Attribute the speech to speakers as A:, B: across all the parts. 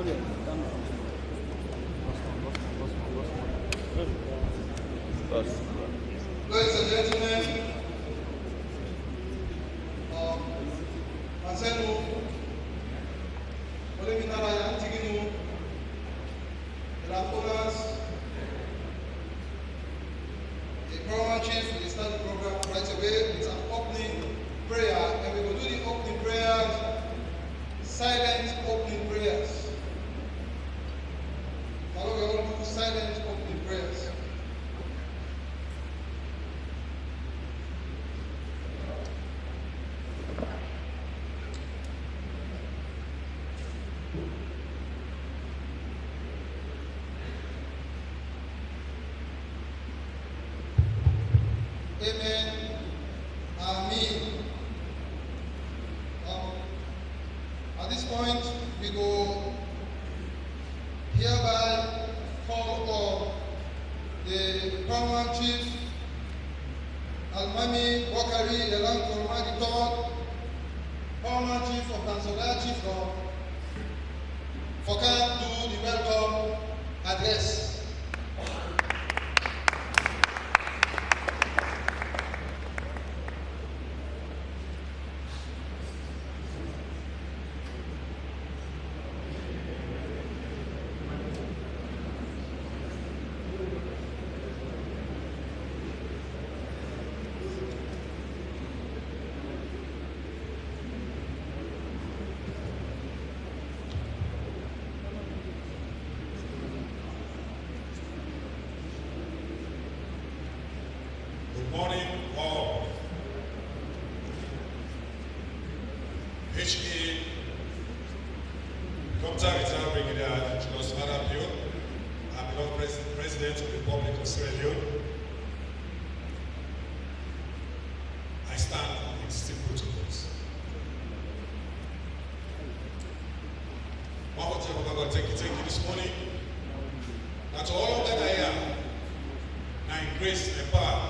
A: Ladies and gentlemen, Ansenu, Olemitara Yantiginu, Rapolas, the program chief will start the program right away with an opening prayer, and we will do the opening prayers, silent opening prayers. Now we will do silent opening prayers. Amen. Amen. At this point, we go hereby call on the paramount chief, Almami Wakari Elan Koromadi III, paramount chief of Tanzania, chief of Fokan, to the welcome address.
B: Good morning, all. HA, Dr. Retired Brigadier Julius Maada, I'm the President of the Republic of Sierra Leone. I stand on existing protocols. One more time, I'm going to take you this morning. That all that I am, and grace and power,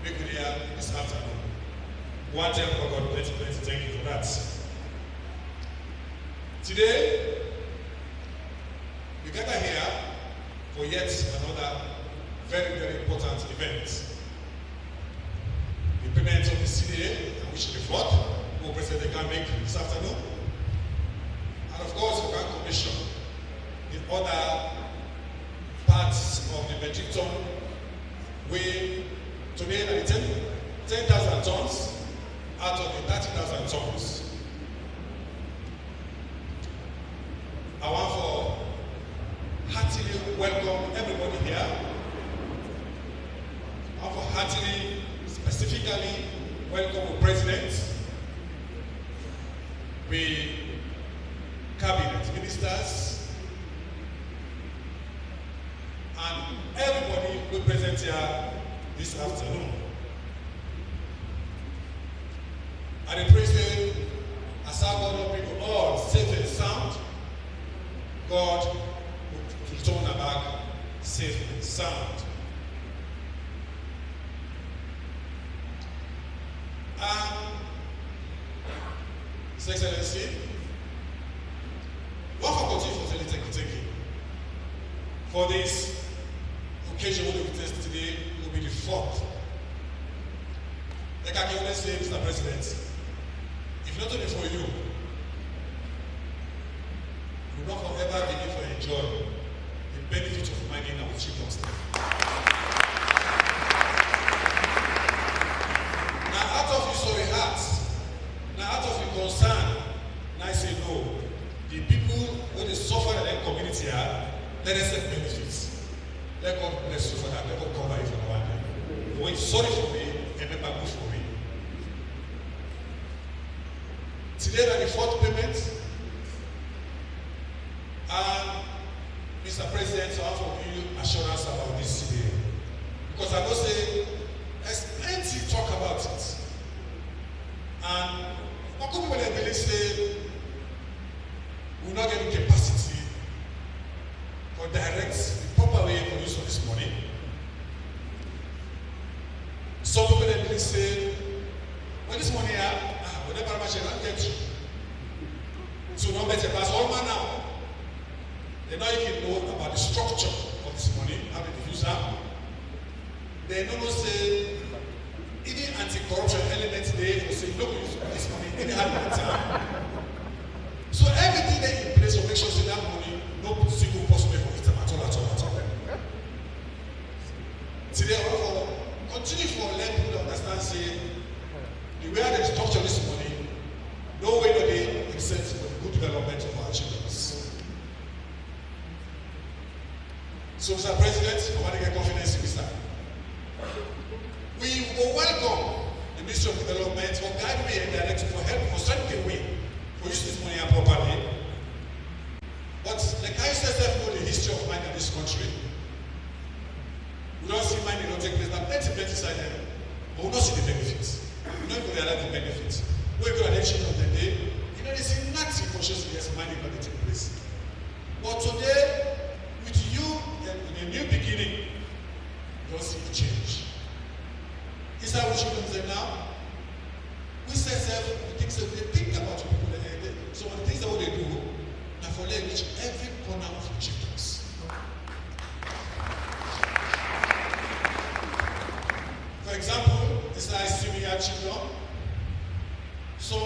B: make it here this afternoon. One time for God, plenty, thank you for that. Today, we gather here for yet another very, very important event. The payment of the CDA, which the flood, who President can make this afternoon. And of course, we can commission the other parts of the metric ton weigh today at 10,000 tons out of the 30,000 tons. I want for heartily welcome everybody here. I want for heartily, specifically welcome the President, the Cabinet Ministers, and everybody who present here this afternoon. And the President, as our God will bring you all safe and sound, God will return our back safe and sound. His Excellency, what faculty for taking for this occasion we will witness today will be the fourth. Like I can always say, Mr. President, if not only for you, we will not forever be able to enjoy the benefit of mining our children's life. Now, out of your sorry heart, now out of your concern, now I say no. The people who they suffer in their community are, let us have benefits. Let God bless you for that. Let God cover you for that one day. When sorry for me, and remember good for me. Today, the fourth payment. And Mr. President, I want to give you assurance about this today. Because I will say, there's plenty to talk about it. And what could people really say, we will not get the capacity or direct the proper way for use of this money. Some people really say, well, this money here, we never much get you. So don't bet your pass all man now. They don't even know about the structure of this money, how they use them. They don't say any anti-corruption element there will say, look, use this money, any other time. So everything they in place to make sure that money, no single person for it at all. Today, I want to continue for let people understand, say, the way they structure this money, no way that they accept for the good development of our children. So, Mr. President, I want to get confidence in this time. We will welcome the Ministry of Development for guide me and direct for help for strengthening way for use this money properly. But like I said, know the history of mine in this country. We don't see mine don't take place. Now, plenty inside them, but we don't see the benefits. We don't even realize the benefits. When we go at the end of the day, you know, they see nothing for sure yes, mine is not taking place. But today, with you in a new beginning, you don't see the change. Is that what you can say now? We say we think about people. So the things that they do, now for them reach every corner of the children's. For example, this is senior children. So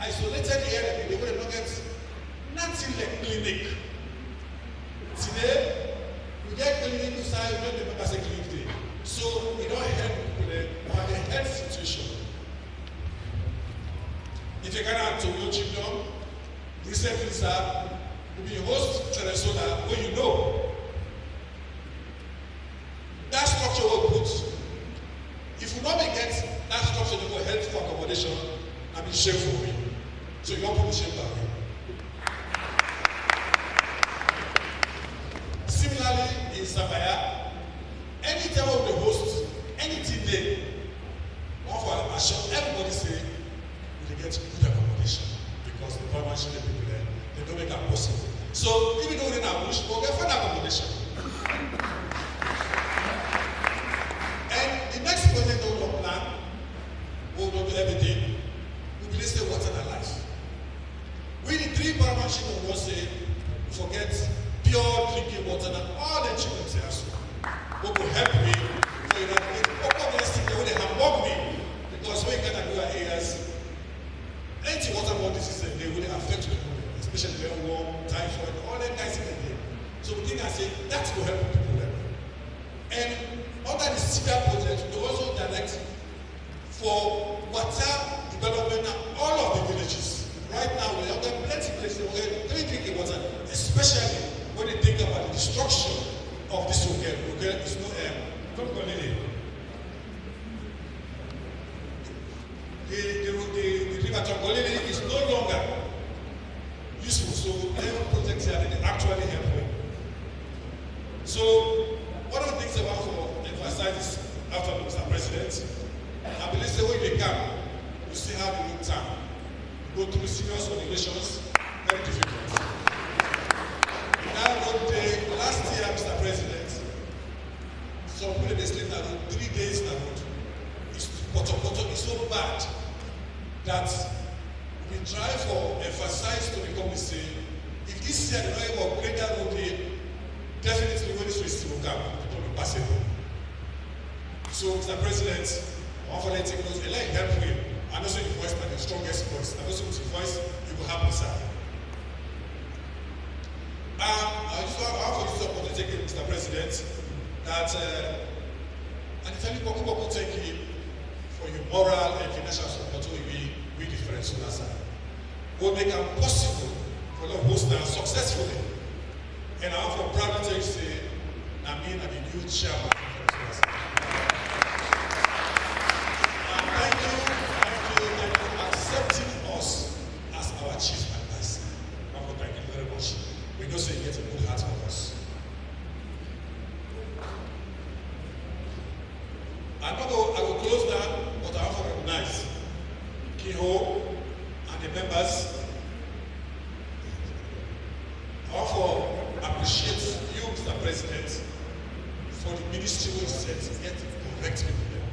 B: isolated area, they will not get nothing like clinic. Today, we get clinic inside, we don't remember say clinic day. So we don't help people on the health situation. If you can to your children, recently, sir, will be host Teresola, where you know that structure will put. If you not get that structure for health for accommodation, I mean shame for me. So you don't put the shame back. Similarly, in Samaya, anytime of the host, anything there, one for assure everybody say they get good accommodation because the partnership people there, they don't make that possible. So even though they're not bush, we'll get further accommodation. And the next project that we'll plan, we'll do everything. We will say water and life. We the three partnership will not say forget pure drinking water and all the children say so. What will help me so you know they have worked me because when you get to do areas, plenty waterborne diseases they really affect people, especially very warm, typhoid, all that guys in there. So we think I say that will help people. And under the CIDA project, we also direct for water development in all of the villages. Right now, we have plenty of places where we drinking water, especially when they think about the destruction of this hotel. Okay, it's no Tonkolili. The river Tonkolili is no longer useful. So every project here they actually help me. So one of the things I want to emphasize is after Mr. President, I believe the way they come, you see how they look time. Go through serious regulations, very difficult. Now, last year, Mr. President, some people they sleep that road 3 days in the road. It's so bad that we try for emphasize to the company say, if this year they don't upgrade that road here, definitely when this race will come, it will be passable. So, Mr. President, I want to let you know, a lot help him. And also your voice, but the strongest voice. And also with your voice, it will happen, sir. I just want to use this opportunity, Mr. President, that and tell you Boko thank you for your moral and financial support we different so that's will make it possible for the host and successfully. And I want to proudly tell you say, I mean I'm the new chairman of the thank you for accepting us as our chief advisor. I want to thank you very much. We know say you get a good heart of us. I will close down, but I want to recognize Kiho and the members. I want to appreciate you, Mr. President, for the ministry we set to get correct people there.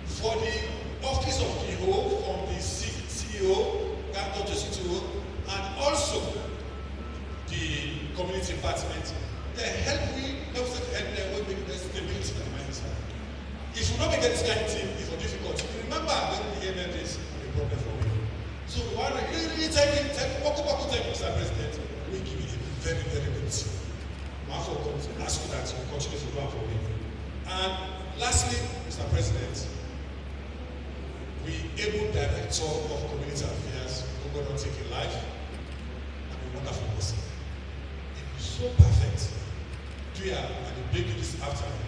B: For the office of Kiho, from the CEO, Dr. CTO, and also the department, they help we, not to help them when we make the stability of the mindset. If you don't make this kind of team, it's difficult. You remember when the AMM is a problem for me. So we want to really thank you, Mr. President. We give you a very, very good team. I forgot to ask you that you continue to work for me. And lastly, Mr. President, we able director of community affairs, who got on taking life, and a wonderful person. It was so perfect. Do and the baby this afternoon.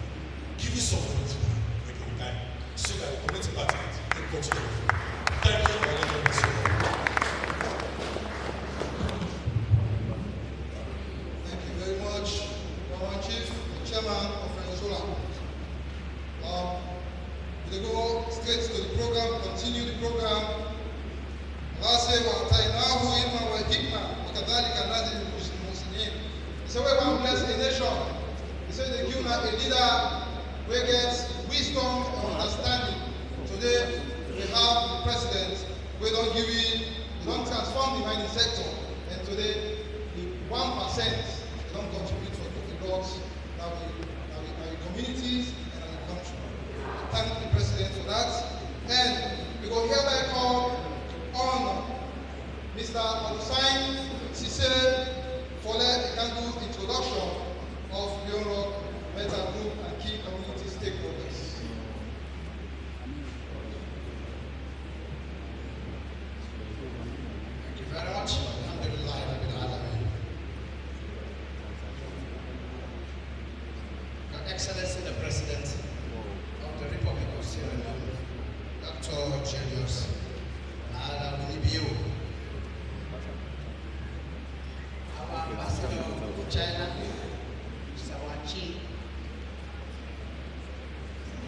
B: Give you some points time so that the community department can continue. Thank you for letting me say.
A: Thank you very much, Mama Chief, the Chairman of Venezuela. We go straight to the program, continue the program. Allah say, وَأَتَيْنَاهُ إِلْمًا وَحِكْمًا وَكَذَلِكَ نَزِلُ الْمُحْسِنِينَ. He said, we're going to bless a nation. He said, they give a leader who gets wisdom and understanding. Today, we have the president who don't give it, they don't transform the mining sector. And today, the 1%, they don't contribute for the laws that we communities and our country. I thank the president for that. And we go hereby call on Mr. Adusain Sise for the candle introduction of Leone Metal Group and key community stakeholders.
C: Thank you very much. Alhamdulillah, Rabbil Alamin. Your Excellency the President of the Republic of Sierra Leone, Dr. Julius, Maada, our Ambassador to China, Mr. Wanchi,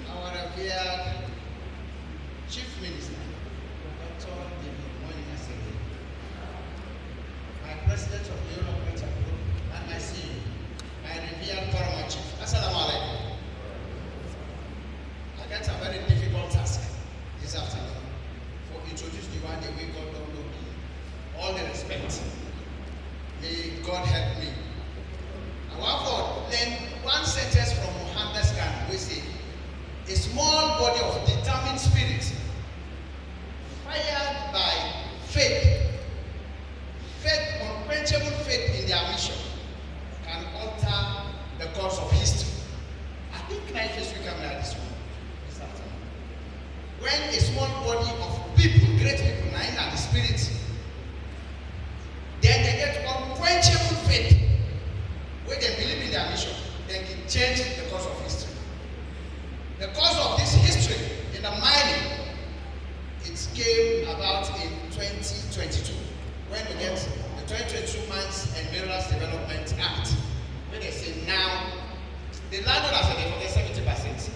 C: our revered Chief Minister, Dr. Leone, my President of the Europe Metal Group, and my CEO, my revered Paramount Chief. Assalamu alaikum. I got a very difficult task this afternoon for introduce the one that we got don't know me. All the respect. May God help me. I want to learn one sentence from Muhammad's Khan, we say, a small body of determined spirit, fired by faith, unquenchable faith in their mission, can alter the course of history. I think I just we can learn this one this afternoon. When a small body of people, great people, nine are the spirits, then they get unquenchable faith, where they believe in their mission, they can change the course of history. The course of this history in the mining, it came about in 2022, when we get the 2022 Mines and Minerals Development Act, where they say now, the landowners are there for the 70%.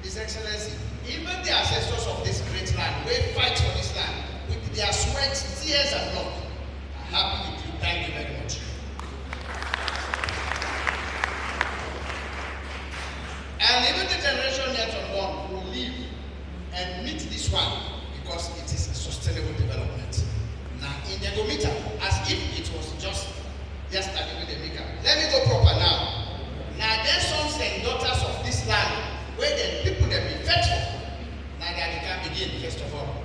C: His Excellency, even the ancestors of this great land, we fight for this land with their sweat, tears, and blood. I'm happy with you. Thank you very much. And even the generation yet unborn will live and meet this one because it is a sustainable development. Now, in the Gomita, as if it was just yesterday with the maker. Let me go proper now. Now, their sons and daughters of this land, where the people that be faithful, now they can begin, first of all.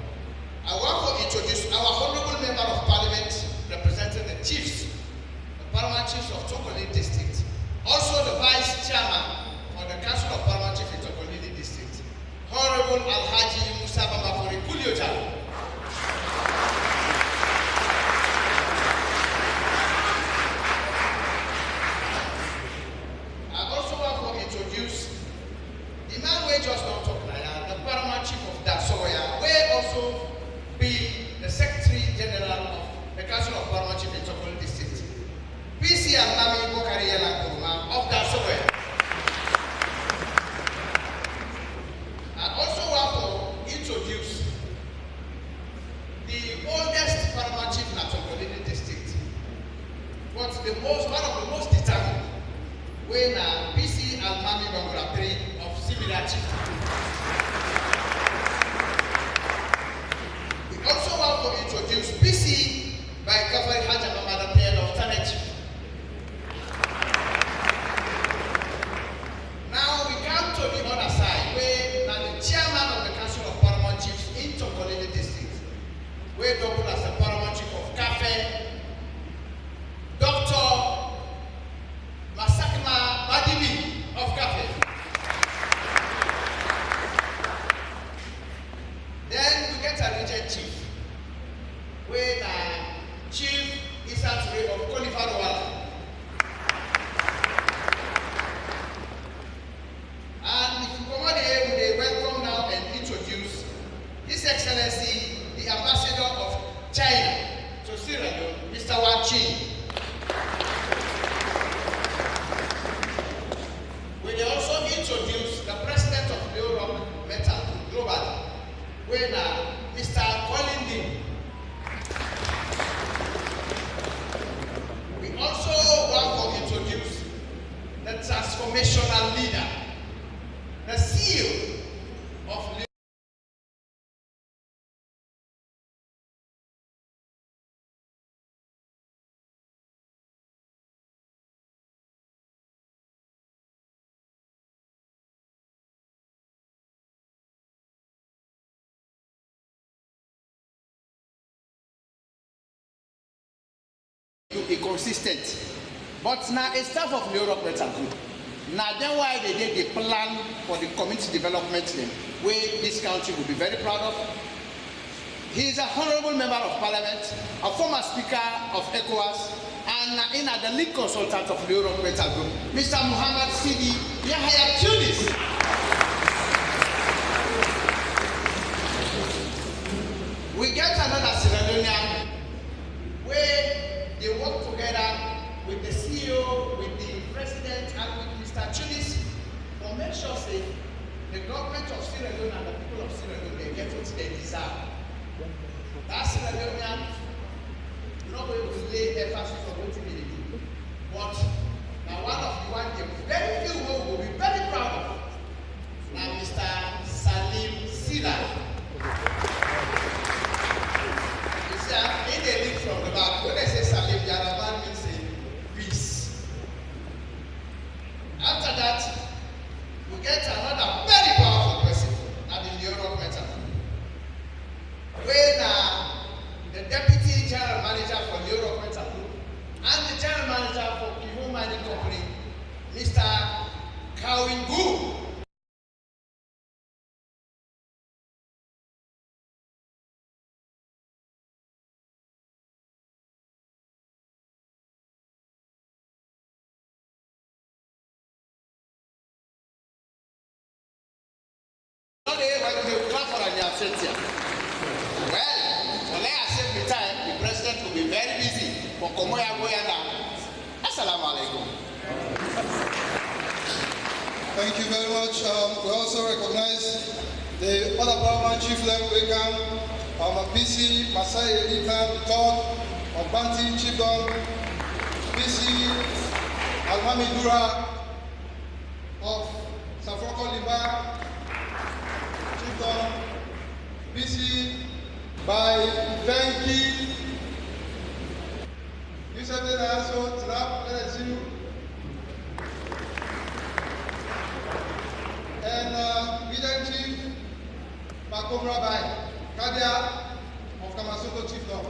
C: I want to introduce our Honorable Member of Parliament representing the chiefs, the Paramount Chiefs of Tonkolili District, also the Vice Chairman of the Council of Paramount Chiefs in Tonkolili District, Honorable Alhaji Musa Babafori Kulioja. I also want to introduce the man we just don't talk like the Paramount Chief of Dasoya, will also be the Secretary General of the Council of Paramount Chiefs in Tonkolili District, PC Alami Bokariela Kuruma of Dasoya. I also want to introduce the oldest Paramount Chief in Tonkolili District, but one of the most determined, when PC Almami Bangura 3 of similar chief. We also want to introduce PC by Kafari Haja Maada 10 of Tanech. wey double as the paramount chief of cafe, Dr. Masakma Badimi of cafe. Then we get a region chief, wey na Chief Isature of Kolifarwala. And if you come on here, we dey welcome now and introduce His Excellency, the Ambassador of China to Sierra Leone, Mr. Wang Qin. We dey also introduce the President of Leone Metal globally, wey na Mr. Colin Lim. We also want to introduce the transformational leader, the CEO of Leone. To be consistent, but now a staff of Leone Metal Group. Now then why they did the plan for the community development then, where this country will be very proud of. He is a honorable member of parliament, a former speaker of ECOWAS, and the lead consultant of Leone Metal Group, Mr. Muhammad Sidi Yahya Julius. We get another Sierra Leonean where they work together with the CEO, with the president, and with Mr. Julius to make sure say the government of Sierra Leone and the people of Sierra Leone they get what they deserve. That Sierra Leonean, you're not going to lay emphasis on what they do. But now one of the one they very few will be very proud of. Now Mr. Salim Sila. In the lead from the back, when I say Salim, Yaraban means peace. After that, we get another very powerful person at the Leone Metal, when the deputy general manager for Leone Metal Group and the general manager for Kivu Mining Company, Mr. Kawingu. Well, so let us save the time. The president will be very busy. Assalamu alaikum.
A: Thank you very much. We also recognize the other paramount chief level Wekam, PC Masai Elitan III, Banti Chibdom, PC Almami Dura of Safroko Limba, Chibdom, PC by Venki, Yusuf Naso, Trap, LSU, and Region Chief Makom Rabbi, Kadia of Kamasoto Chiefdom.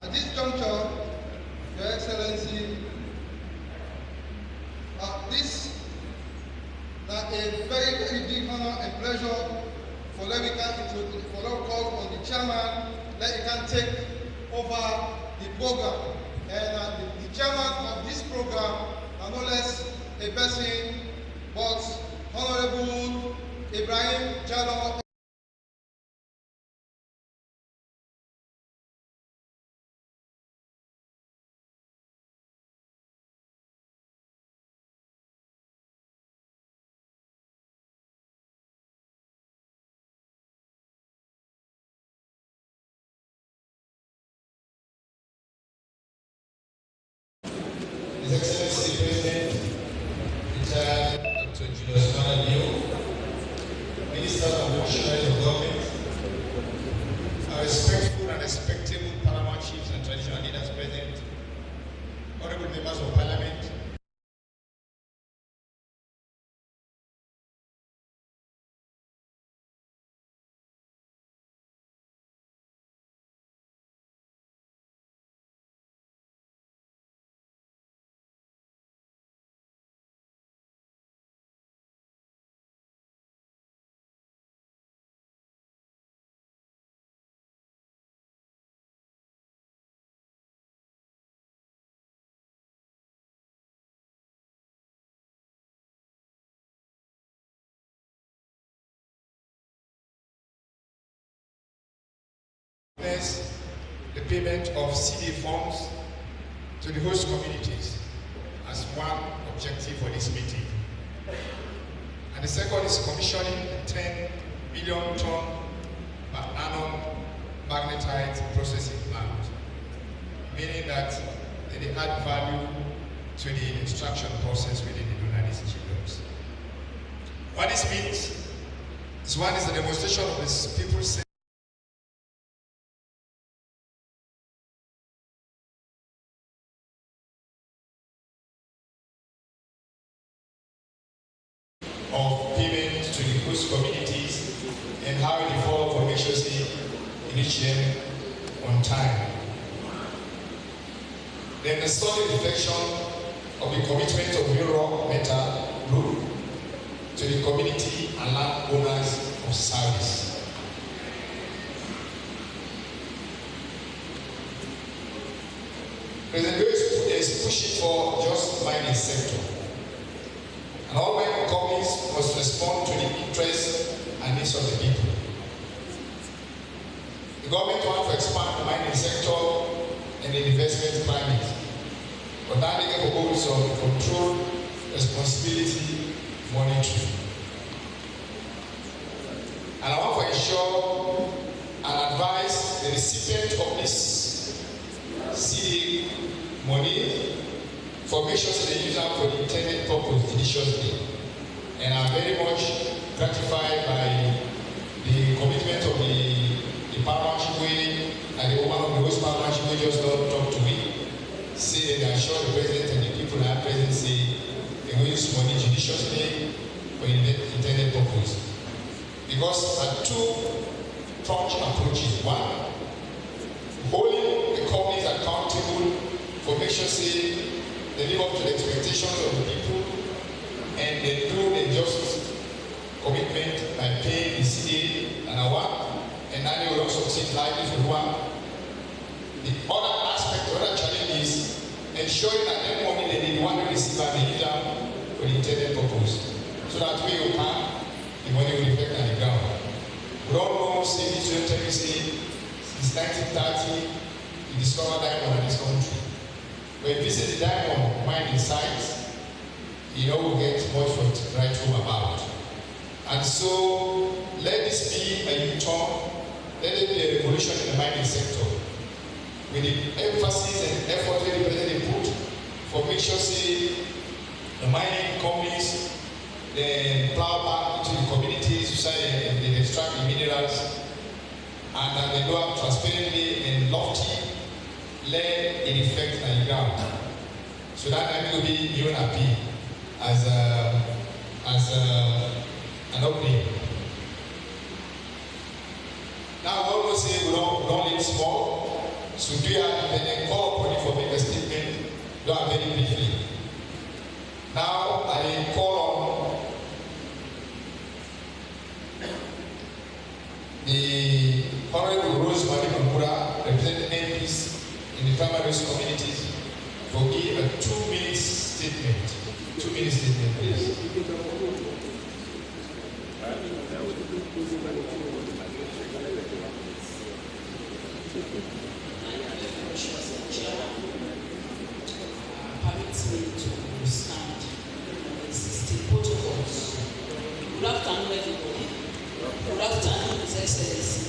A: At this juncture, Your Excellency, this is a very big honor and pleasure for Levican to call on the chairman that he can take over the program. And the chairman of this program are no less a person but Honorable Ibrahim Jallo.
D: functionaries of government, our respectful and respectable paramount chiefs and traditional leaders present, honorable members of parliament, the payment of CD funds to the host communities as one objective for this meeting. And the second is commissioning a 10 million ton per annum magnetite processing plant, meaning that they add value to the extraction process within the United Kingdoms. What this means is one is a demonstration of this people's of payment to the host communities and how they follow for make sure they reach them on time. Then the solid reflection of the commitment of Euro Meta Group to the community and land owners of service. President Julius is pushing for just mining sector. And all mining companies must respond to the interests and needs of the people. The government wants to expand the mining sector and the investment climate, but now they get proposals of control, responsibility, monitoring. And I want to ensure and advise the recipient of this CD money for make sure that they use them for the intended purpose judiciously. And I'm very much gratified by the commitment of the paramount chief and the woman of the host paramount chief just don't talk to me. Say that they assure the president and the people that are present say they will use money judiciously for the intended purpose. Because there are two-pronged approaches. One, holding the companies accountable for make sure say they live up to the expectations of the people and they do a just commitment by paying the CDA and a one, and now they will also succeed likely for one. The other aspect, the other challenge is ensuring that the money they need, the one they receive and they use them for the intended purpose. So that way you can, the money will reflect on the ground. We don't know, say, this will tell you, say, since 1930, we discovered diamond in this country. When you visit the diamond mining sites, you know we'll get much what to write home about. And so let this be a U-turn, let it be a revolution in the mining sector. With the emphasis and effort that the president put for make sure say the mining companies then plow back into the community, society, and they extract the minerals, and that they do it transparently and lofty. Let it effect on the ground. So that will be new appeal as an opening. Now God will say we don't live small. So do you have any call upon you for make a statement? Do have very briefly. Now I call on the Honorable Rosemary Mambura, representing MPs in the primary communities, for give a 2-minute statement. 2-minute statement, please.
E: Permits me to stand on existing protocols. Good afternoon, everybody. Good afternoon, His Excellency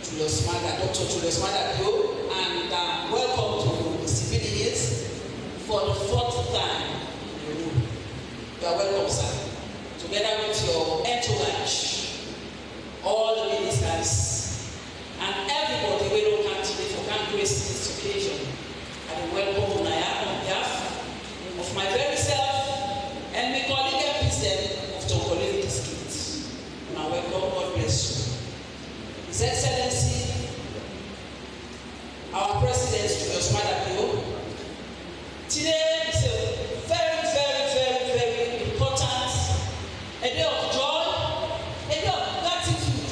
E: Julius Maada, Dr. Julius Maada, and welcome to the civilians for the 4th time in the room. You are welcome, sir. Together with your entourage, all the ministers, and everybody wey don come today for come grace this occasion. I dey welcome Unaya on behalf of my very self and my colleague and president of Tonkolili district. Una welcome, God bless you. His Excellency, our President Julius Maada, today is a very important a day of joy, a day of gratitude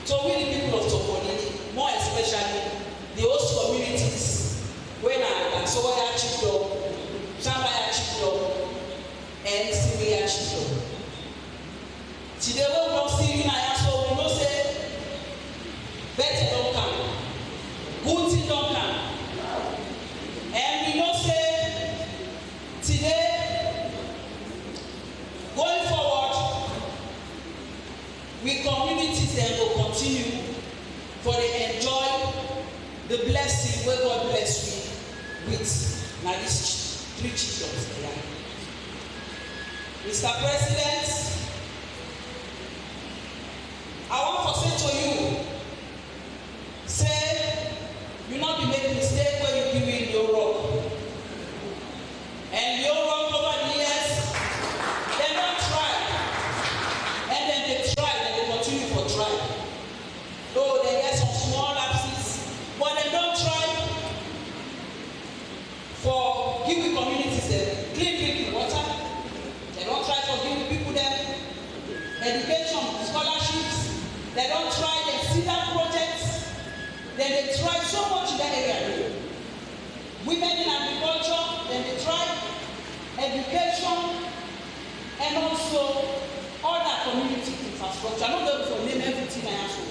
E: to we the people of Tonkolili, more especially the host communities when I Soya Chiflo, Sambaya Chiflo, and Similia Chiflo. Today we don't see you now, so we know say better don't come, good thing don't come, and we know say today going forward, we communities then will continue for they enjoy the blessing where God bless we with now these 3 children there. Mr. President, I want to say to you, say you not be making mistake when you do in your work. And your work over the years, they don't try. And then they try, and they continue for try. Though they get some small lapses, but they don't try for giving communities them clean drinking water. They don't try for giving people them education, scholarships. They don't try the CEDA projects. Then they try so much in that area. Women in agriculture, then they try education and also other community infrastructure. I'm not going to name everything I have to.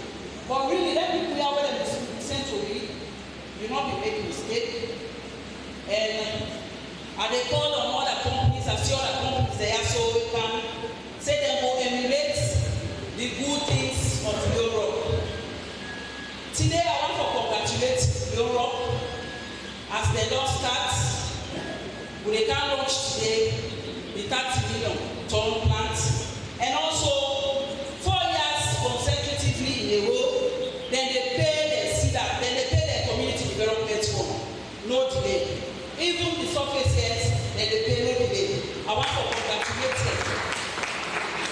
E: But really, let me clear where they sent to me. You not be making mistake. And they call on other companies, I see other companies there, so we can say they will emulate the good things of Europe. Today I want to congratulate Europe as they don't start. We can launch today the 30 million ton plant, and also 4 years consecutively in a row. Then they pay the CEDA, then they pay the community development fund, no delay. Even the surface heads, then they pay no delay. I want to congratulate them,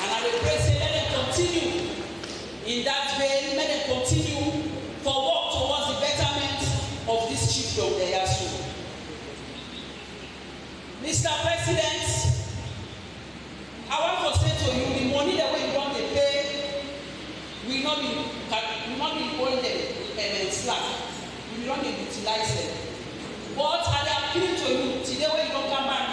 E: and I will pray say let them continue in that vein. Let them continue for work towards the betterment of this chiefdom they are soon. Mr. President, I want to say to you, the money that we want to pay will not be going there slack. We will not be utilize them. But I appeal to you today when you don't come back,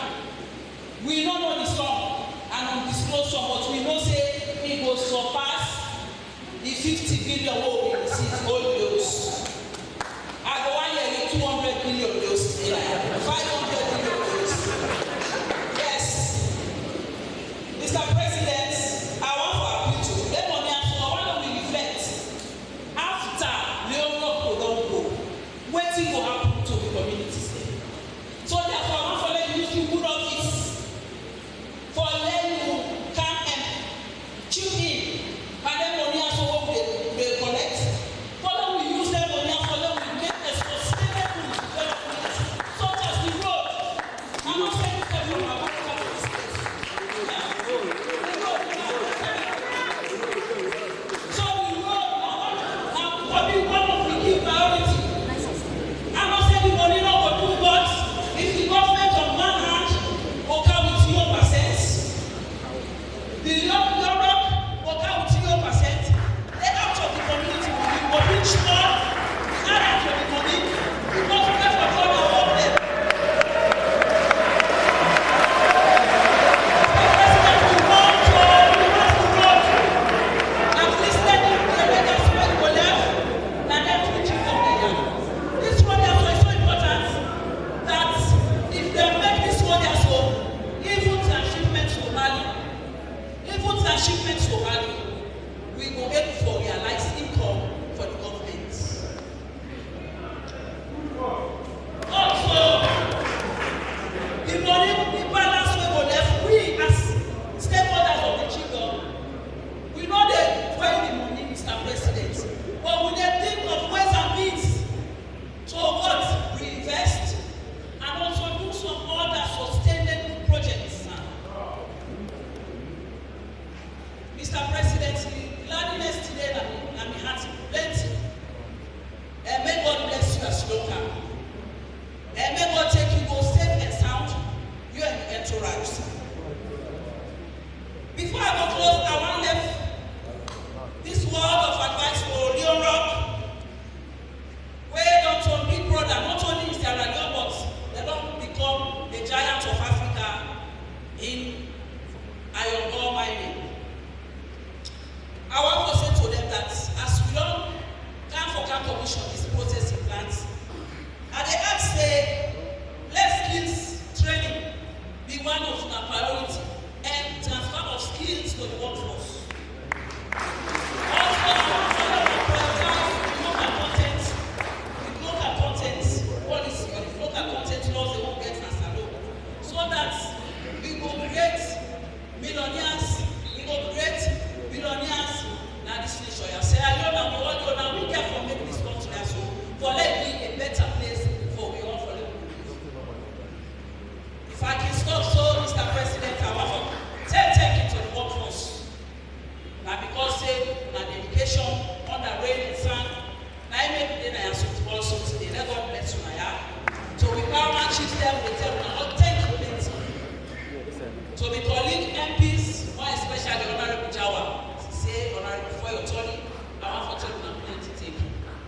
E: we don't know the sum and undisclosed sum, but we know say it will surpass the 50 billion we receive all those. I go 1 year 200 billion those, 500 billion those. Yes, Mr. President, I want to appeal to you. Let money and so why don't we reflect after Leone don't go? Wetin go happen to the communities there? So therefore, I want to let you use good office for let you come and tune in, and then money and so they collect. promotion is processing plants. And they ask say, let skills training be one of the priority and transfer of skills to the workforce. Also, prioritize local content policy or the local content laws they won't get transferred so that we go create millionaires, now this nation. I say, I know we all know now we care for make this country so for let be a better place for we all for live. If I can stop so, Mr. President, I want to take it to the workforce. Now because say my dedication on the rain and sun, now I make the day I also today. Let God bless you, my so we paramount chief them, we tell them, oh, thank you, plenty. So we colleague MPs, more especially the Honorable Jawa, say, Honorable, before your turning, I want to tell you plenty take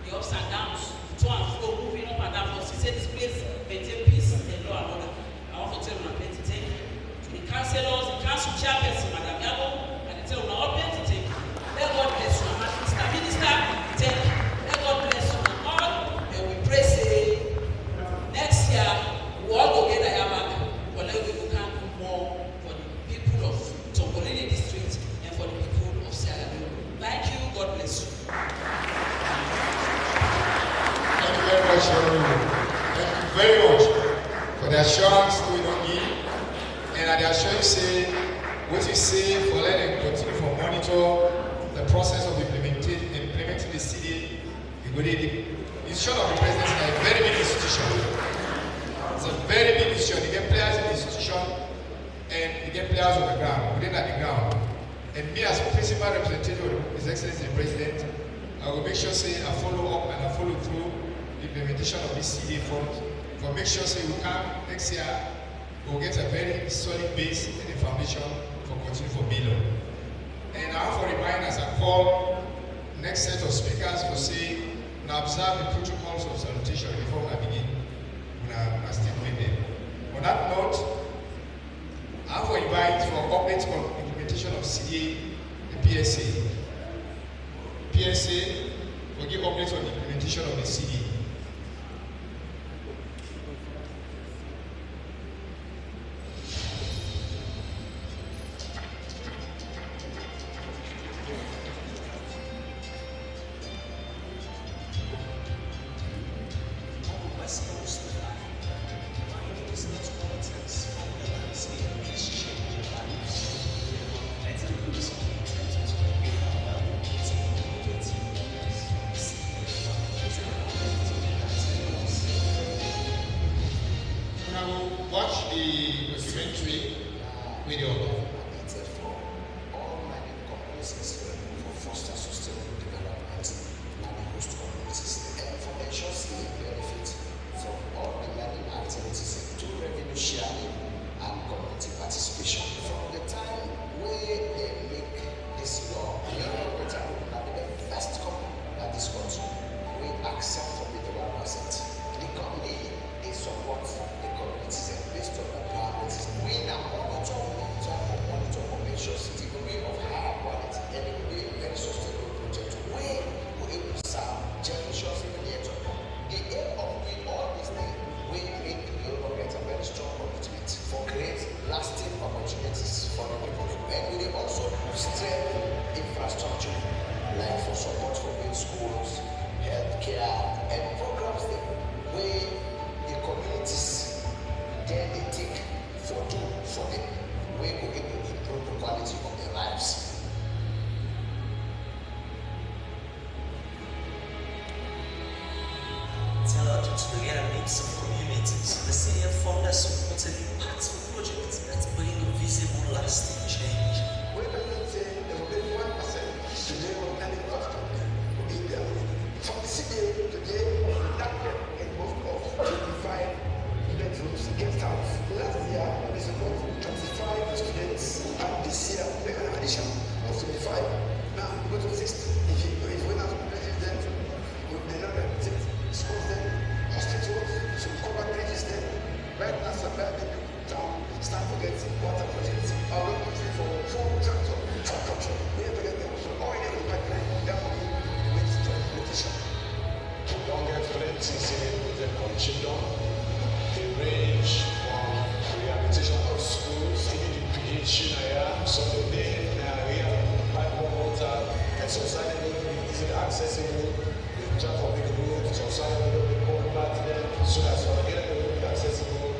E: the ups and downs, to and fro, moving up and down. She said this place maintain peace and law and order. I want to tell you plenty take to the councillors, the council chairperson, Madam Yabo, and they tell you all plenty take. Let God bless you, Mr. Minister, take. Let God bless you all, and we pray say next year we all go get a back, but let we can do more for the people of Tonkolili district and for the people of Sierra Leone. Thank you. God bless you.
D: Thank you very much, thank you very much for the assurance we don't give. And I assure you say, what you say for letting continue to monitor the process of implementing the CD. The institution of the presidency is a very big institution. It's a very big institution. You get players in the institution and you get players on the ground, within at the ground. And me as principal representative of His Excellency the President, I will make sure say I follow up and I follow through the implementation of this CD fund for make sure say we can next year we'll get a very solid base in the foundation for continue for billion. And I have to remind as I call next set of speakers for say now observe the protocols of salutation before I begin my statement there. On that note, I have to invite for updates on implementation of CDA, the PSA. PSA will give updates on the implementation of the CDA. Watch the documentary video.
F: For all mining companies for foster sustainable development and the host communities. The information see benefit from all the mining activities to revenue sharing and community participation. From the time where they make this law, Leone will be the first company that this country will accept for the 1%. The company they support the communities and based on the priorities. We now monitor for make sure city will be of higher quality and it will be a very sustainable project where we able to serve generations in the year to come. The aim of doing all these things will make the government a very strong commitment for creating lasting opportunities for the people. And we will also strengthen infrastructure like for support for building schools, healthcare, and programs there where the communities then they take for them where we able to improve the quality of their lives.
G: Tell our tutorial needs of communities. The senior founder supported impactful projects that bring visible lasting change.
F: When I say there will be 1% today of any cost will be there. From the city today, that in most of 25 bedrooms guest house. Last year, we supported 25 students, and this year we have an addition of 25. Now we go to 60. If we have president, we may not have schools then, hospitals, some cover bridges then. Right now, some bad people town start forgetting water projects. Our government for 4 tractors.
H: plenty project on children. They range from rehabilitation of schools, even the PG Shinaya, some of them area, pipe water, and society is accessible. The traffic road, society will be compact them so that some will be accessible.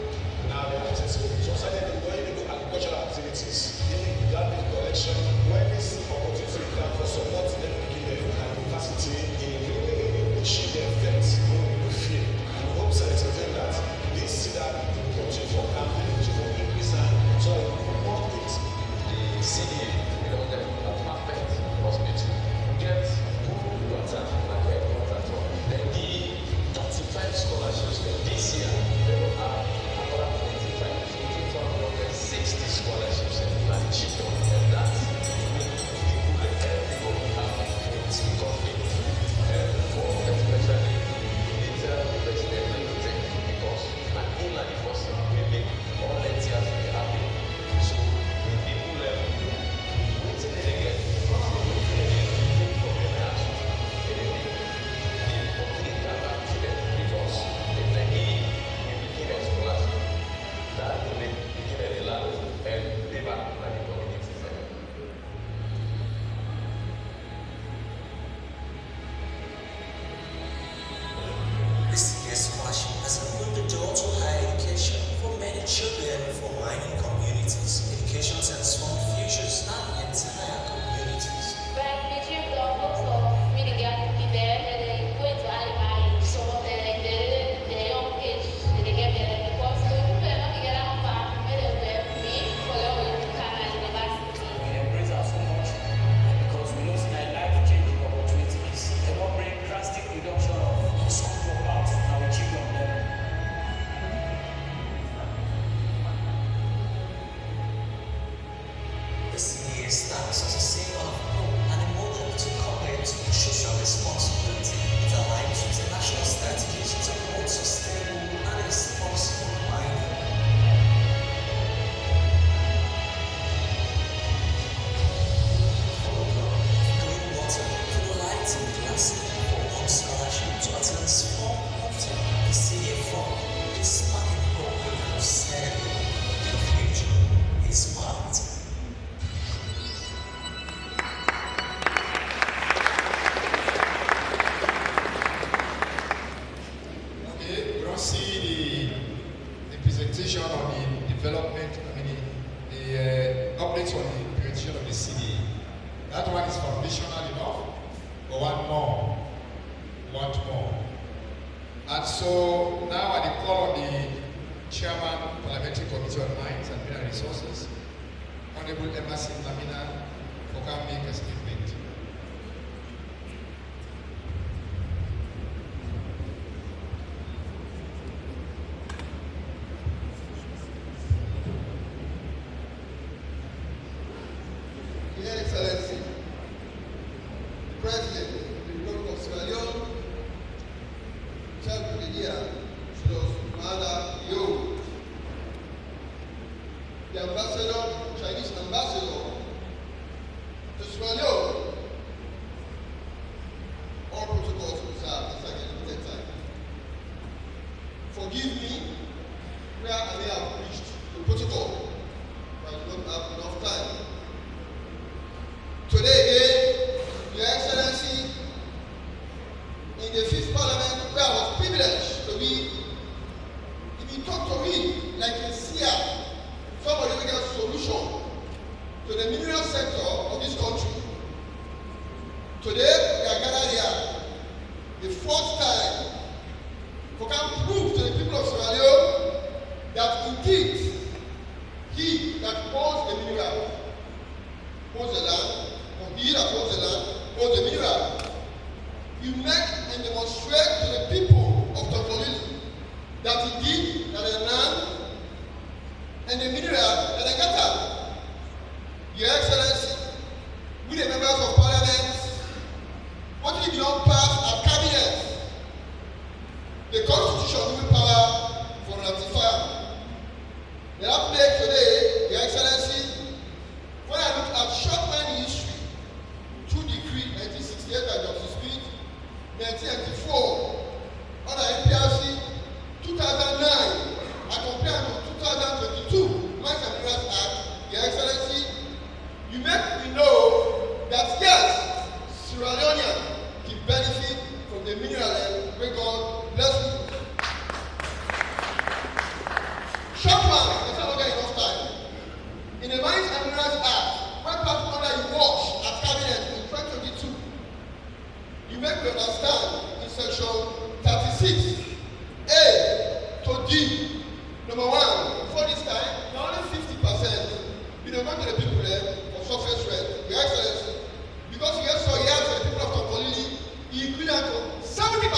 H: Now they're accessible. Society will go into agricultural activities, even garbage collection, when this opportunity comes for support them to give them an capacity in pushing their effects in the field. And we hope that this that will continue for campaign, continue for increase, so what is
D: The CDA, we don't get a perfect hospital. We get good water and air water. Then the 35 scholarships this year, they will have another 25, so total 60 scholarships and children. And that's people like everybody have to compete for especially little university because an inland person really all lecturers will happy. So the people level, which they get from the national, they complete that to them because if they need a scholarship, that will make a lot and pay back to the community.
G: This year's scholarship has opened the door to higher education for many children from mining communities. Education transforms futures and entire communities.
I: But the children also really get to be there and they go into Alibaba. So the young age, they get there because the people are not together far. When they were me, for the university.
J: We embrace her so much because we know that life-changing opportunities. They will bring drastic reduction of school dropouts in our children level.
G: The CDA stands as a symbol of hope and a model to commit to social responsibility. It aligns with the national strategies to promote sustainable and responsible mining. Clean water to the light and classic for one scholarship to transform water. The CDA fund is sparking hope and said the future is bright.
D: Okay, we don't see the presentation on the development, the updates on the implementation of the CDA. That one is foundational enough, but one more. And so now I call on the Chairman, Parliamentary Committee on Mines and Mineral Resources, Honorable Emerson Lamina, for coming to make a statement.
A: Your Excellency, the President of the Republic of Sierra Leone, Chief Brigadier Julius Maada, Leone, the Ambassador, Chinese Ambassador to Sierra Leone, all protocols observed as I limited time. Forgive me where I may have breached the protocol, but I do not have enough time. Today again, Your Excellency, in the 5th Parliament, where I was privileged to be, if you talk to me like a seer, somebody will get a solution to the mineral sector of this country. Today, we are gathered here, the 4th time, we can prove to the people of Sierra Leone that indeed, he that owns the mineral, owns the land, or he that owns the land, owns the mineral. You make and demonstrate to the people of Tonkolili that indeed that the land and the mineral that they gather. Your Excellency, we the members of Parliament, what if you don't pass a cabinet? The Constitution will power for ratifier. The update today, Your Excellency, when I look at short line history, through decree 1968 by Justice Smith, 1994,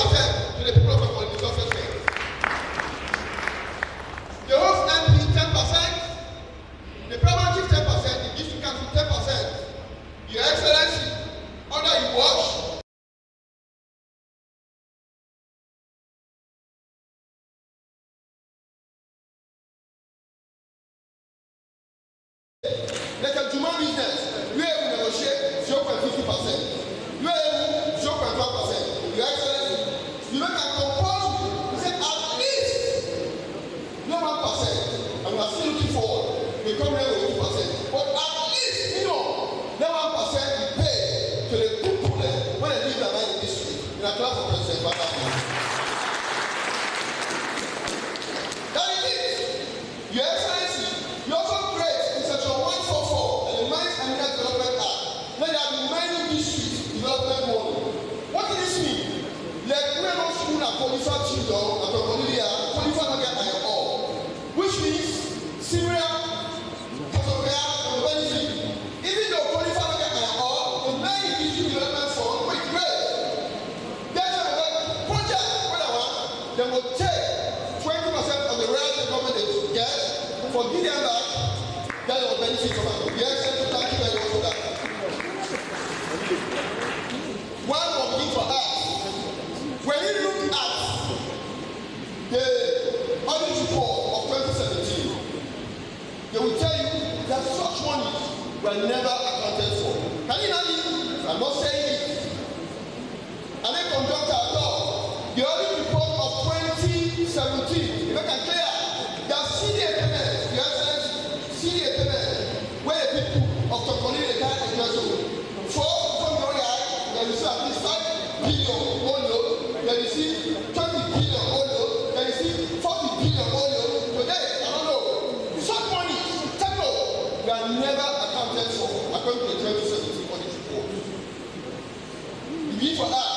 K: 10% to the people of Tonkolili. The host MP 10%, the permanent chief 10%, the district council 10%. Your Excellency, under your watch, like a human business, you have to negotiate 0.50%. You have 0.5%. Your Excellency, you make a compulsory, you say at least no 1%. And we are still looking forward. We come here with 2%. But at least, you know, no 1% we pay to the people when they live their life in this street. In a class of President Maada. That is it. Your Excellency, you also create in section 144 and the Mines and Minerals Development Act. Let there be mining district development money. What does this mean? Like we are not school and qualified children at Tonkolili qualified to get iron ore, which means Syria, Kosovo, and Benji. Even though qualified to get iron ore, the mining district development fund will great. That's a project where they will take 20% of the royalty government they get for giving them back. That will benefit from it. Yes, thank you very much for that. One more thing for us. When you look at the audit report of 2017, they will tell you that such money were never accounted for. Can you imagine? I'm not saying it. And then conductor at all. The audit report of 2017, if I can clear that CDA payment, your Excellency, CDA payment, where the people of Tonkolili can't address you. From your eye, they receive at least 5 billion only, they receive 20 billion only, they receive 40 billion only. Today, I don't know. Such money, they are never accounted for according to the 2017 audit report. You need for that.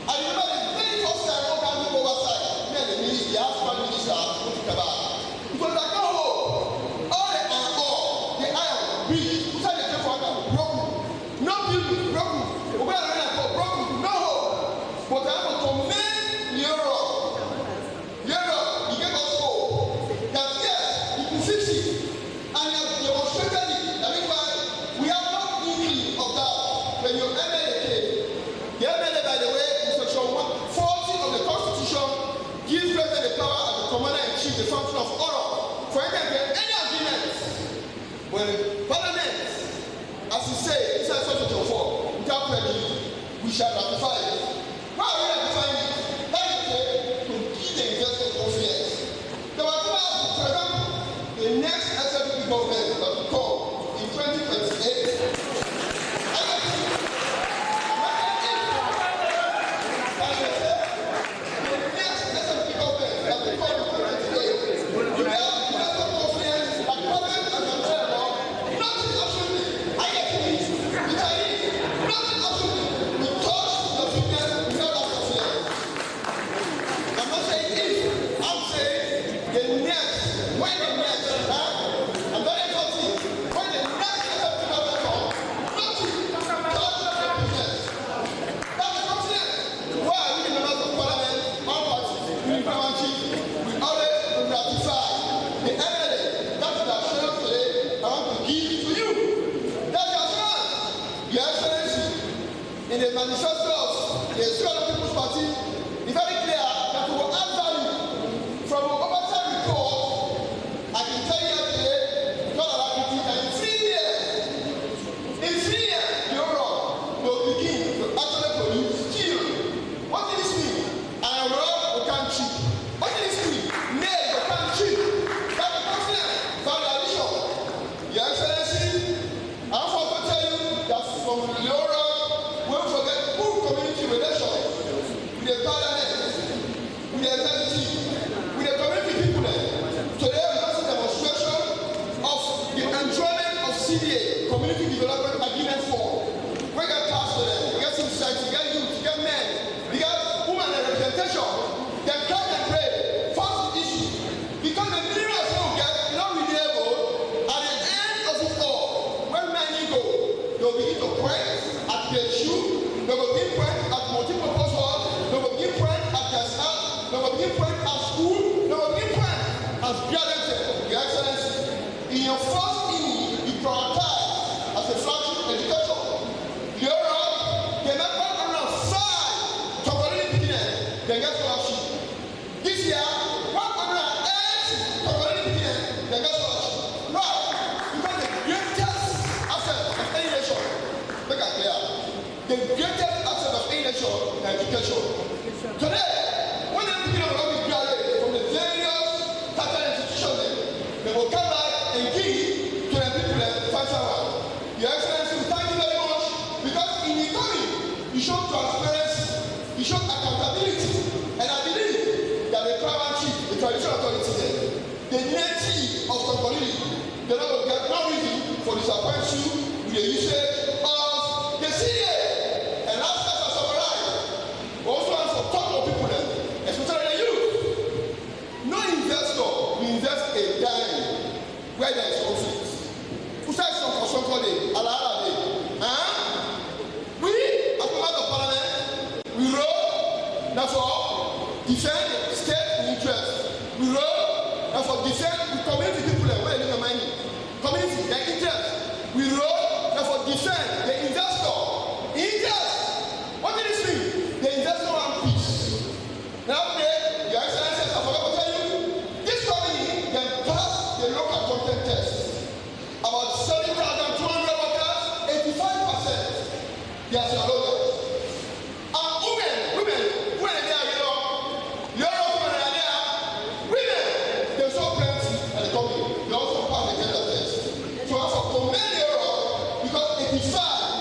K: I remember the very first time I came oversight, me and the minister, the African minister, it was like, oh, all the iron, bridge, inside the Kefaka, broken. No building, broken. Broken, no hope. But I have to commend Europe. Europe, you gave us hope. That yes, you can fix it. And you have demonstrated it. That is why we have no inkling of that. When your MLA came, the MLA, by the way, in section 140 of the Constitution, gives President the power as the Commander-in-Chief, the function of honor, for any agreement. When Parliament, as you say, inside section 4, without prejudice, we shall ratify it. Why are we ratifying it? That is to give the investors confidence. There was for example, the next SFP government that will come in 2028. In the manifesto of the Israeli People's Party, it's very clear that we will add value from an oversight report. I can tell you today, not alacrity, that in 3 years, Europe will begin to actually produce steel. What does this mean? Iron ore, we can't cheap. What does this mean? Nail, we can't cheap. That's the continent. Value addition. Your Excellency, I want to tell you that from Leone, we don't forget good community relations with the parliament, with the executive, with the community people there. Today we have a demonstration of the enjoyment of CDA, Community Development Agreement Fund. We get past to them, we get society, we get youth, we get men, we get women and representation. They come and pray, first issue. Because the minerals we get not renewable, at the end of it all, when many go, they'll begin to pray at their shoe. They will give praise at multiple purposes. They will give praise they get scholarship. This year, 180 Tonkolili people, they get scholarship. Why? Because the greatest asset of any nation, make it clear, the greatest asset of any nation is education. Today, when the people of the graduate from the various tertiary institutions, they will come back and give to the people the financial one. Your Excellency, thank you very much, because in the economy, you show transparency, you show accountability, and I believe that the Crown Chief, the traditional authority there, the native of Tonkolili, they're not going to get no reason for disappoint you with the usage of the CDA. And last as I summarize, we also want to talk to people there, especially the youth. No investor will invest a dime where there is conflict. Who says some for Tonkolili, Ala Day? We, as members of parliament, we wrote that for defend state interest. We wrote that for defend the community people where they live in money. Community, their interest. We wrote that for defend the investor. Interest. What did it mean? The investor want peace. Now, your Excellency, I forgot to tell you, this company can pass the local content test. About 7,200 workers, 85%, they are shareholders. And women, when they are Europe, when they are there, women, they so plenty at the company. They also pass the gender test. So I have to commend Europe because 85,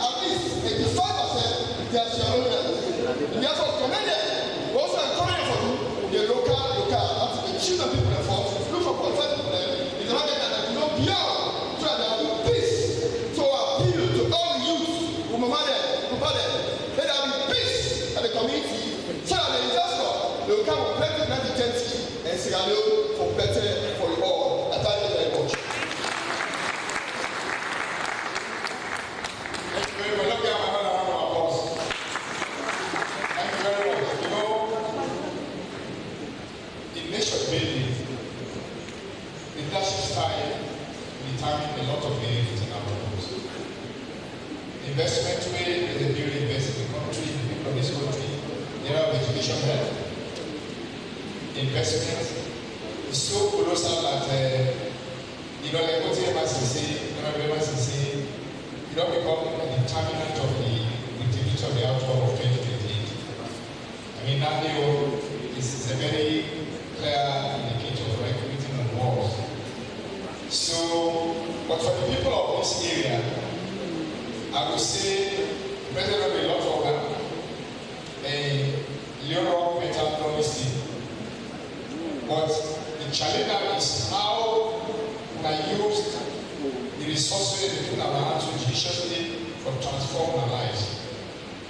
K: at least 85%, they are shareholders. And therefore, commend them. We also encourage them for the local, that's the children people there for. Look for qualified people there. It's not that they know beyond. So that there will be peace. So I appeal to all the youth, let there be peace at the community. So that the investor, they will come with plenty 2020 and Sierra Leone for better for you all. I thank you very much.
D: Thank you very much. Look at my brother, round of applause. Thank you very much. You know, in nation building, the leadership style determine a lot of things in our lives. Investment way is a building invest in the country, the people of this country, the area of education health. Investment is so colossal that like what everybody say, you don't become a determinant of the activity of the outcome of 2028. I mean, that is a very clear indicator of recruiting on walls. So, but for the people of this area, I would say, President of the Lord Program, Leone Metal Promising. But the challenge is how I use the resources between our hands to judiciously for transform our lives,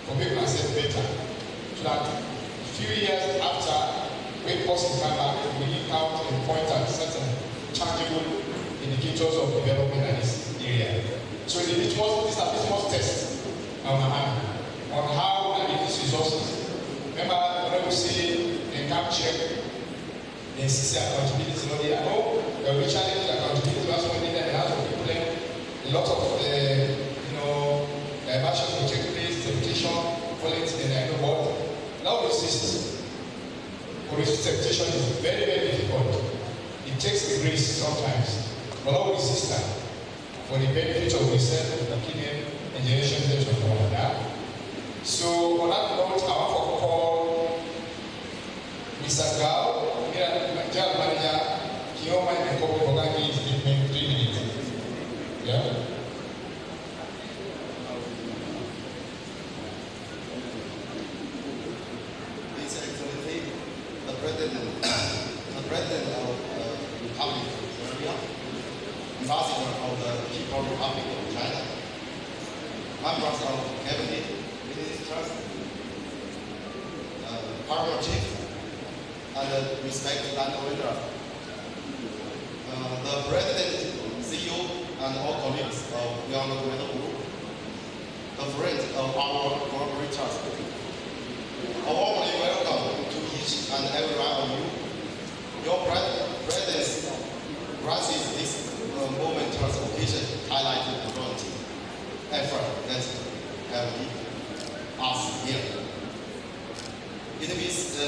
D: for making ourselves better. So that a few years after, we possibly come back, we can count and point at certain tangible indicators of development in this area. So the litmus test on our hand on how we use resources. Remember, when we say the camp check, the CC accountability, I know we challenge accountability last one day, and a lot of people, a lot of diversion will take place, temptation, politics, and I know what. Now resist. For resist temptation is very, very difficult. It takes the grace sometimes. But not resist that. For the benefit of yourself, the kingdom, and generations that you want that. So on that note, I want to call Mr. Gao, general manager, Kioma and Kobe Bogani statement 3 minutes. Yeah.
L: His Excellency, the President of the Republic of Serbia, Ambassador of the People's Republic of China, members of Cabinet, Ministers, Parliament Chief, and respected landowners. The President, CEO, and all colleagues of Leone Group, the friends of our collaborators, a warmly welcome to each and every one of you. Your presence grasses this momentous occasion, highlighting the front effort that have given us here. It is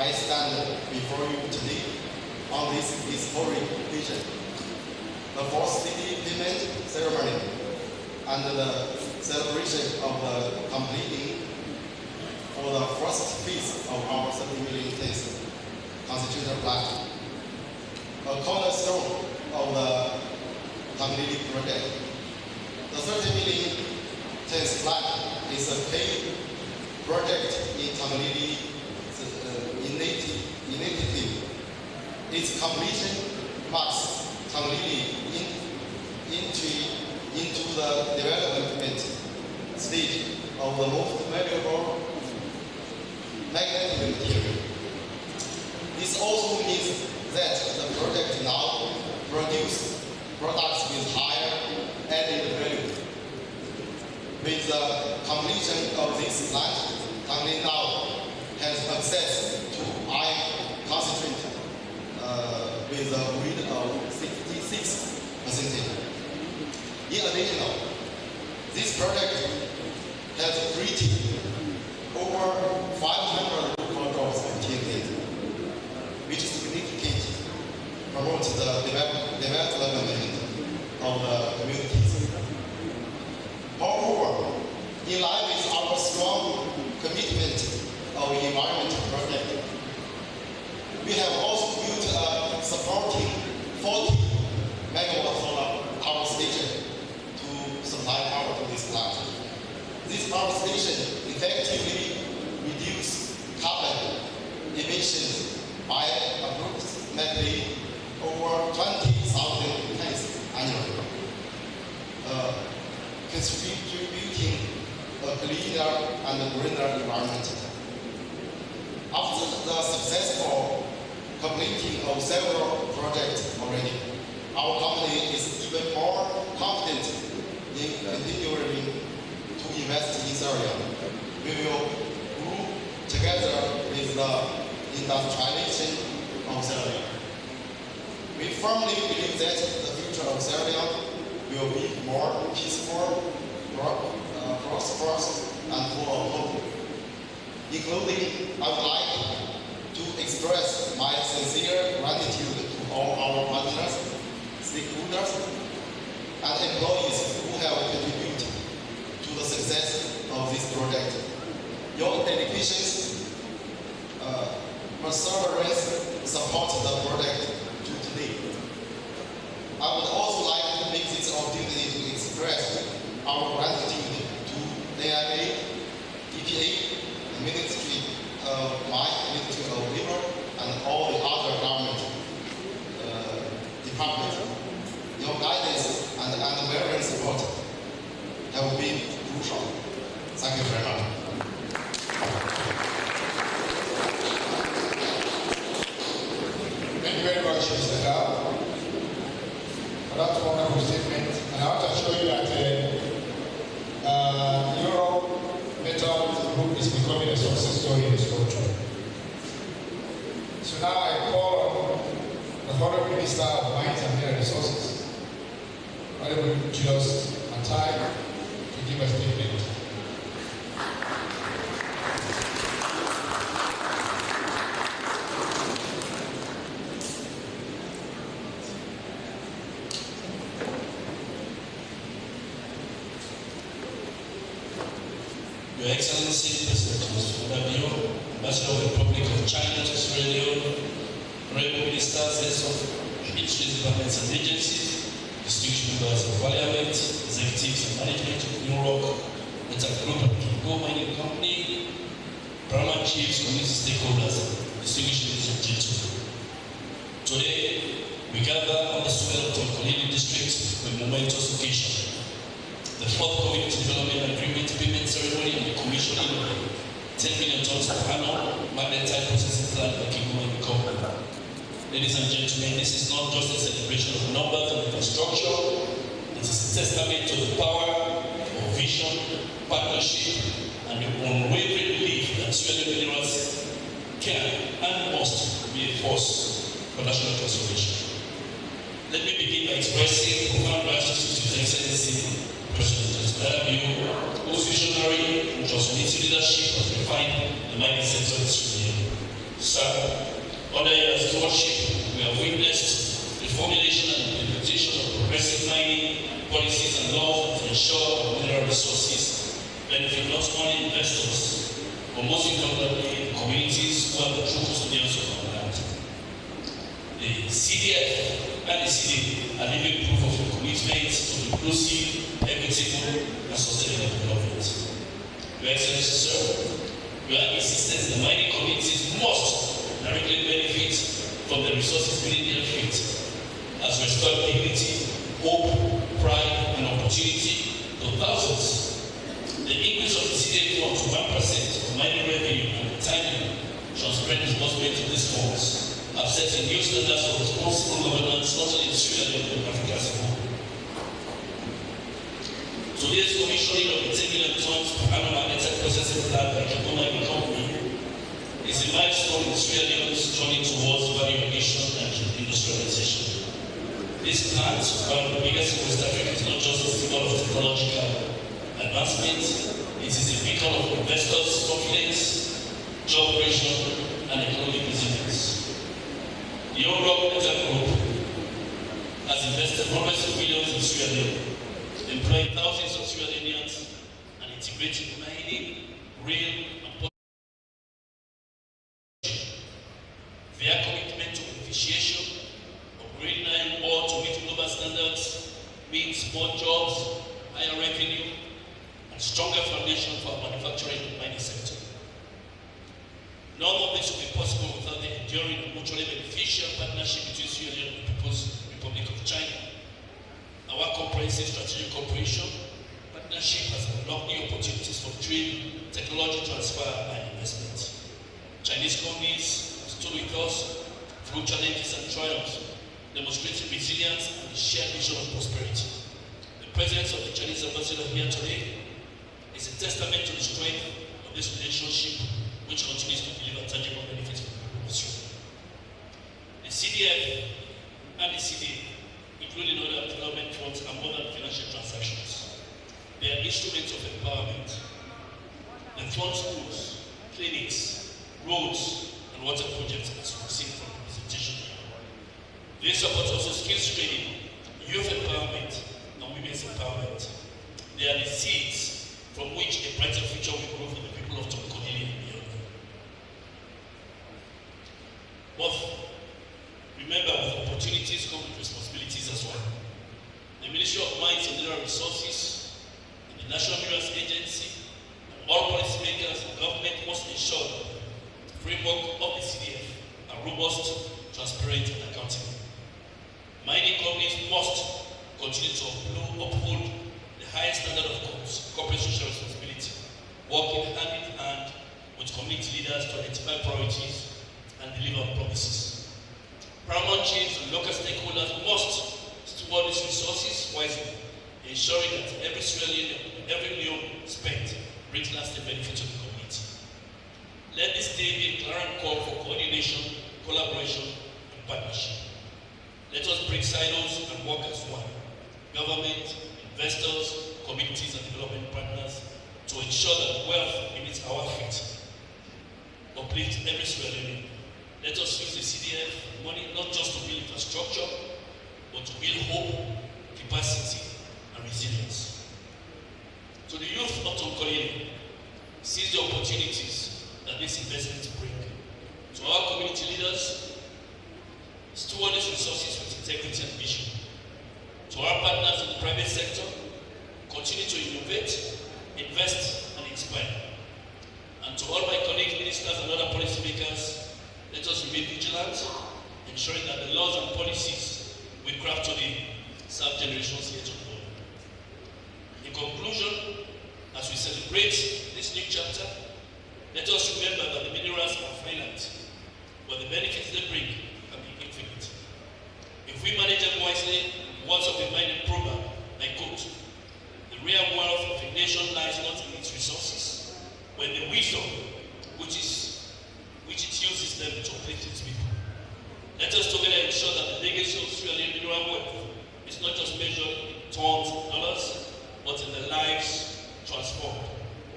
L: I stand before you today on this historic occasion. The fourth city payment ceremony and the celebration of the completing for the first phase of our 30 million tons constitutional plant. A cornerstone of the Tonkolili project. The 30 million tons plant is a key project in Tonkolili initiative. Its completion marks Tonkolili into the development stage of the most valuable magnetic material. This also means that the project now produces products with higher added value. With the completion of this plant, Tonkolili now has access to iron concentrate with a weight of 66%. In addition, this project has created over 500 local jobs and TNT, which significantly promotes the development of the communities. Moreover, in line with our strong commitment of environmental project, we have also built a supporting 40 megawatt solar power station to supply power to this plant. This power station effectively reduces carbon emissions by approximately over 20,000 tons annually, contributing a cleaner and greener environment. After the successful completing of several projects already, our company is even more confident in continuing to invest in this area. We will grow together with the industrialization of Serbia. We firmly believe that the future of Serbia will be more peaceful, prosperous, and full of hope. Including, I would like to express my sincere gratitude to all our partners, stakeholders, and employees who have contributed to the success of this project. Your dedication, perseverance support the project to today. I would also like to make this opportunity to express our gratitude to AIA, EPA, Ministry of Labor, and all the other government departments. Your guidance and unwavering support have been crucial. Thank you very much.
D: Thank you very much, Mr. Gao, for that wonderful statement. And I want to assure you that Europe Metal Group is becoming a success story in this country. So now I call on the Honorable Minister of Mines and Mineral Resources, Honorable Julius, to give a statement.
M: Your Excellency, President Mr. Ambassador of the Republic of China to Sierra Leone, Honorable Ministers, heads of each departments and agencies, distinguished members of Parliament, executives and management of New Rock, Metal Group and Kingo Mining Company, paramount chiefs, community stakeholders, distinguished ladies and gentlemen. Today, we gather on the soil of Tonkolili district for a momentous occasion. The fourth Community Development Agreement payment ceremony and the commissioning of the 10 million tons per annum magnetite processing plant by Kingo Mining Company. Ladies and gentlemen, this is not just a celebration of numbers and infrastructure, it is a testament to the power of vision, partnership, and the unwavering belief that Sierra Leoneans can and must be a force for national transformation. Let me begin by expressing profound gratitude to His Excellency President Julius, whose visionary and transformative leadership has refined the mining sector in Sierra Leone. Sir, under your stewardship, we have witnessed the formulation and implementation of progressive mining policies and laws to ensure mineral resources benefit not only investors, but most importantly, the communities who are the true custodians of our land. The CDF and the CD are living proof of the commitment to inclusive, equitable, and sustainable development. Your Excellency, sir, your insistence that mining communities must directly benefit from the resources within their field has restored dignity, hope, pride, and opportunity to thousands. The increase of the CDA fund to 1% of mining revenue and the timely, transparent disbursement of these funds have set a new standards for responsible governance not only in Sierra Leone but Africa as a whole. Today's commissioning of the 10 million tons per annum magnetic processing plant by Tonkolili company is a milestone in Sierra Leone's journey towards value addition and industrialization. This plant, one of the biggest in West Africa, is not just a symbol of technological advancement, it is a beacon of investors' confidence, job creation, and economic resilience. The overall Group has invested hundreds of millions in Sierra Leone, employing thousands of Sierra Leoneans and integrating mining, rail, and their commitment to beneficiation, upgrading iron ore to meet global standards, means more jobs, higher revenue, and stronger foundation for our manufacturing and mining sector. None of this would be possible without the enduring and mutually beneficial partnership between Sierra Leone and the People's Republic of China. Our comprehensive strategic cooperation partnership has unlocked new opportunities for trade, technology transfer, and investment. Chinese companies have stood with us through challenges and triumphs, demonstrating resilience and a shared vision of prosperity. The presence of the Chinese ambassador here today is a testament to the strength of this relationship, which continues to deliver tangible benefits for the people of Australia. The CDF and the CDA, including other development funds, are more than financial transactions. They are instruments of empowerment. They fund schools, clinics, roads, and water projects, as you have seen from the presentation here. They support also skills training, youth empowerment, and women's empowerment. They are the seeds from which a brighter future will grow for the people of Tonkolili and beyond. But remember, with opportunities come with responsibilities as well. The Ministry of Mines and Mineral Resources, and the National Minerals Agency, and all policymakers and government must ensure that the framework of the CDF are robust, transparent, and accountable. Mining companies must continue to uphold the highest standard of corporate social responsibility, working hand in hand with community leaders to identify priorities and deliver on promises. Paramount chiefs and local stakeholders must steward these resources wisely, ensuring that every Leone spent brings lasting benefit to the community. Let this day be a clarion call for coordination, collaboration, and partnership. Let us break silos and work as one. Government, investors, communities, and development partners to ensure that wealth beneath our feet uplifts every Sierra Leone. Let us use the CDF money not just to build infrastructure, but to build hope, capacity, and resilience. To the youth of Tonkolili, seize the opportunities that these investments bring. To our community leaders, steward these resources with integrity and vision. To our partners in the private sector, continue to innovate, invest, and inspire. And to all my colleagues, ministers, and other policymakers, let us remain vigilant, ensuring that the laws and policies we craft today serve generations yet unborn. In conclusion, as we celebrate this new chapter, let us remember that the minerals are finite, but the benefits they bring can be infinite. If we manage them wisely, words of the mining program, I quote, "The real wealth of a nation lies not in its resources, but in the wisdom which it uses them to uplift its people." Let us together ensure that the legacy of Sierra Leone mineral wealth is not just measured in tons and dollars, but in the lives transformed,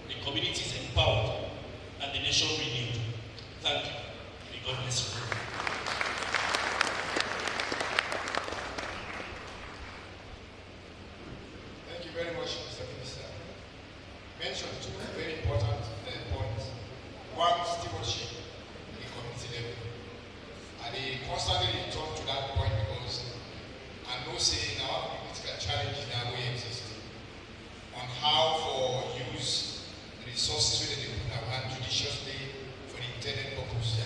M: the communities empowered, and the nation renewed. Thank you. God bless you.
D: Thank you very much, Mr. Minister. Mentioned two very important points. One, stewardship at the community level. And they constantly return to that point because I know saying our political challenge that we exist on how for use the resources where they put our hand judiciously for the intended purpose.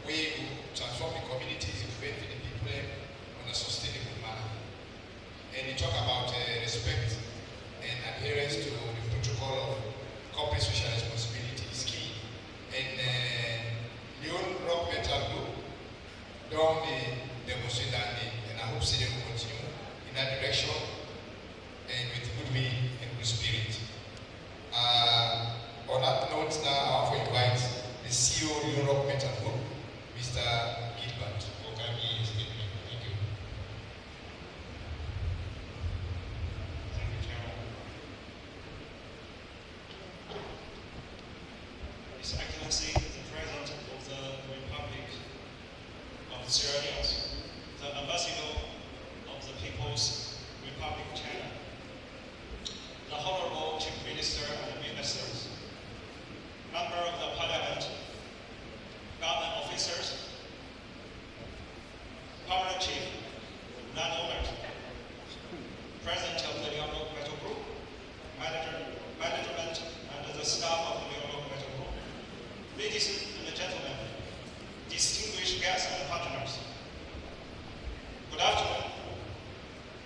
D: We will transform the communities to benefit the people on a sustainable manner. And we talk about respect and adherence to the protocol of corporate social responsibility is key. And Leone Rock Metal Group done the demonstration that day, and I hope they will continue in that direction and with good will and good spirit. On that note, now I want to invite the CEO of Leone Rock Metal Group, Mr. Gilbert. Thank you.
N: His Excellency, the President of the Republic of Sierra Leone, the Ambassador of the People's Republic of China, the Honorable Chief Minister and Ministers, Member of the Parliament, government officers, Permanent Chief, landowners, President of the Leone Metal Group, management, and the staff of the Leone Metal Group, ladies and gentlemen, distinguished guests and partners. Good afternoon.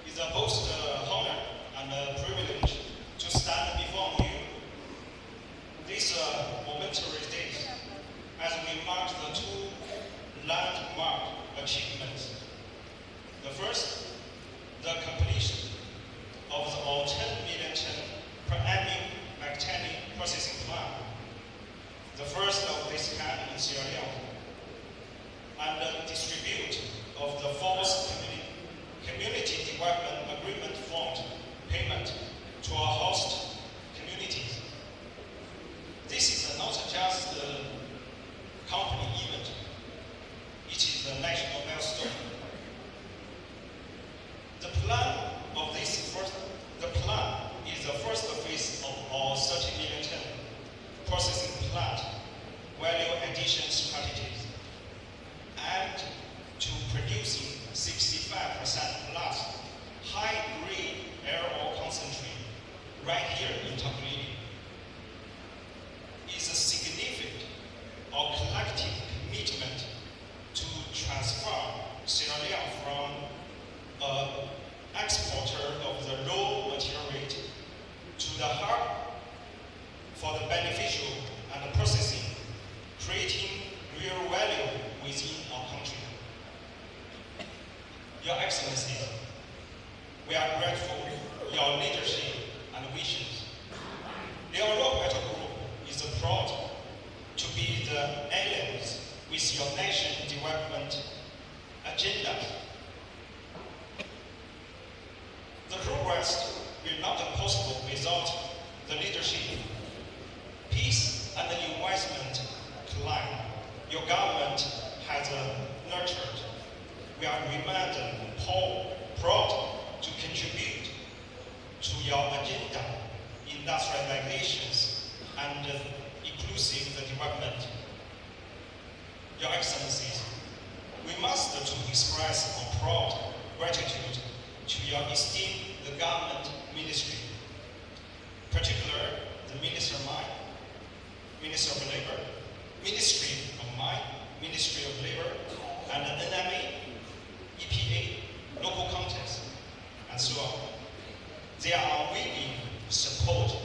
N: It's a both honor and a privilege to stand before you these momentary days as we mark the two landmark achievements. The first, the completion of the 10 million ton per annum McTenny processing plant, the first of this kind in Sierra Leone, and the distribute of the fourth community development agreement fund payment to our host communities. This is not just a company event, it is a national milestone. The plan is the first phase of our 30 million ton processing plant value addition strategies, and to producing 65% plus high-grade air ore concentrate right here in Tonkolili is a significant or collective commitment to transform Sierra Leone from an exporter of the raw material to the hub for the beneficial and the processing, creating real value within our country. Your Excellency, we are grateful for your leadership and visions. Leone Rock Metal Group is proud to be the allies with your nation development agenda. The progress will not be possible without the leadership, peace, and the investment climate your government has nurtured. We are remain proud to contribute to your agenda, industrializations, and inclusive development. Your Excellencies, we must to express our proud gratitude to your esteemed government ministry, particularly the Minister of Mine, Minister of Labor, Ministry of Mine, Ministry of Labor, and the NMA, EPA, local contents, and so on. They are unwavering support,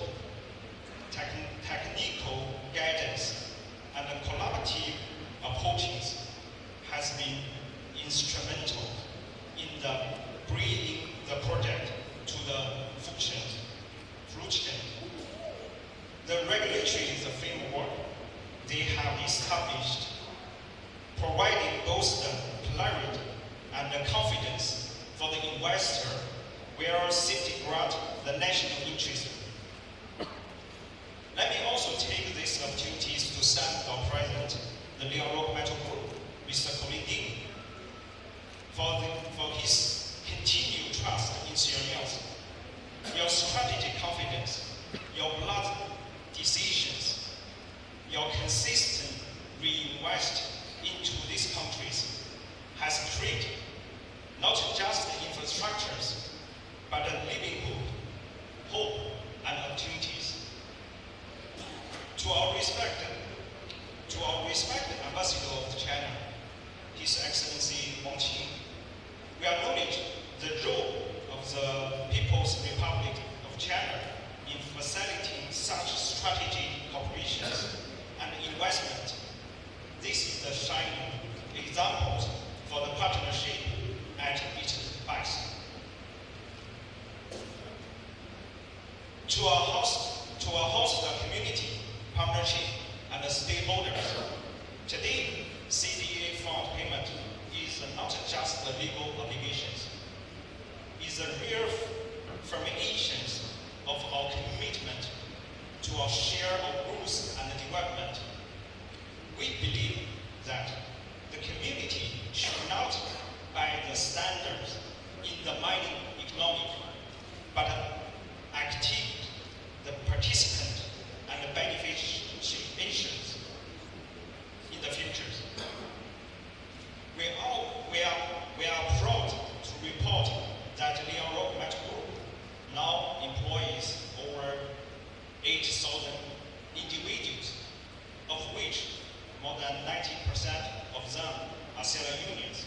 N: technical guidance, and collaborative approaches has been instrumental in the bringing the project to the fruition. The regulatory framework they have established, providing both the clarity and the confidence for the investor, will safeguard the national interest. Let me also take this opportunity to thank our President, the Leone Rock Metal Group, consistent reinvestment into these countries has created not just the infrastructures, but the livelihood, hope, and opportunities. To our respected Ambassador of China, His Excellency Wang Qing, we acknowledge the role of the People's Republic of China in facilitating such strategic cooperations and investment. This is the shining example for the partnership at its best. To our host community, partnership, and the stakeholders, today CDA fund payment is not just the legal obligations. It's a reaffirmation of our commitment to our share of growth and development. We believe that the community should not buy the standards in the mining economy, but active the participant and the beneficiaries in the future. We are proud to report that Leone Metal Group now employs over 8,000 individuals, of which more than 90% of them are seller unions.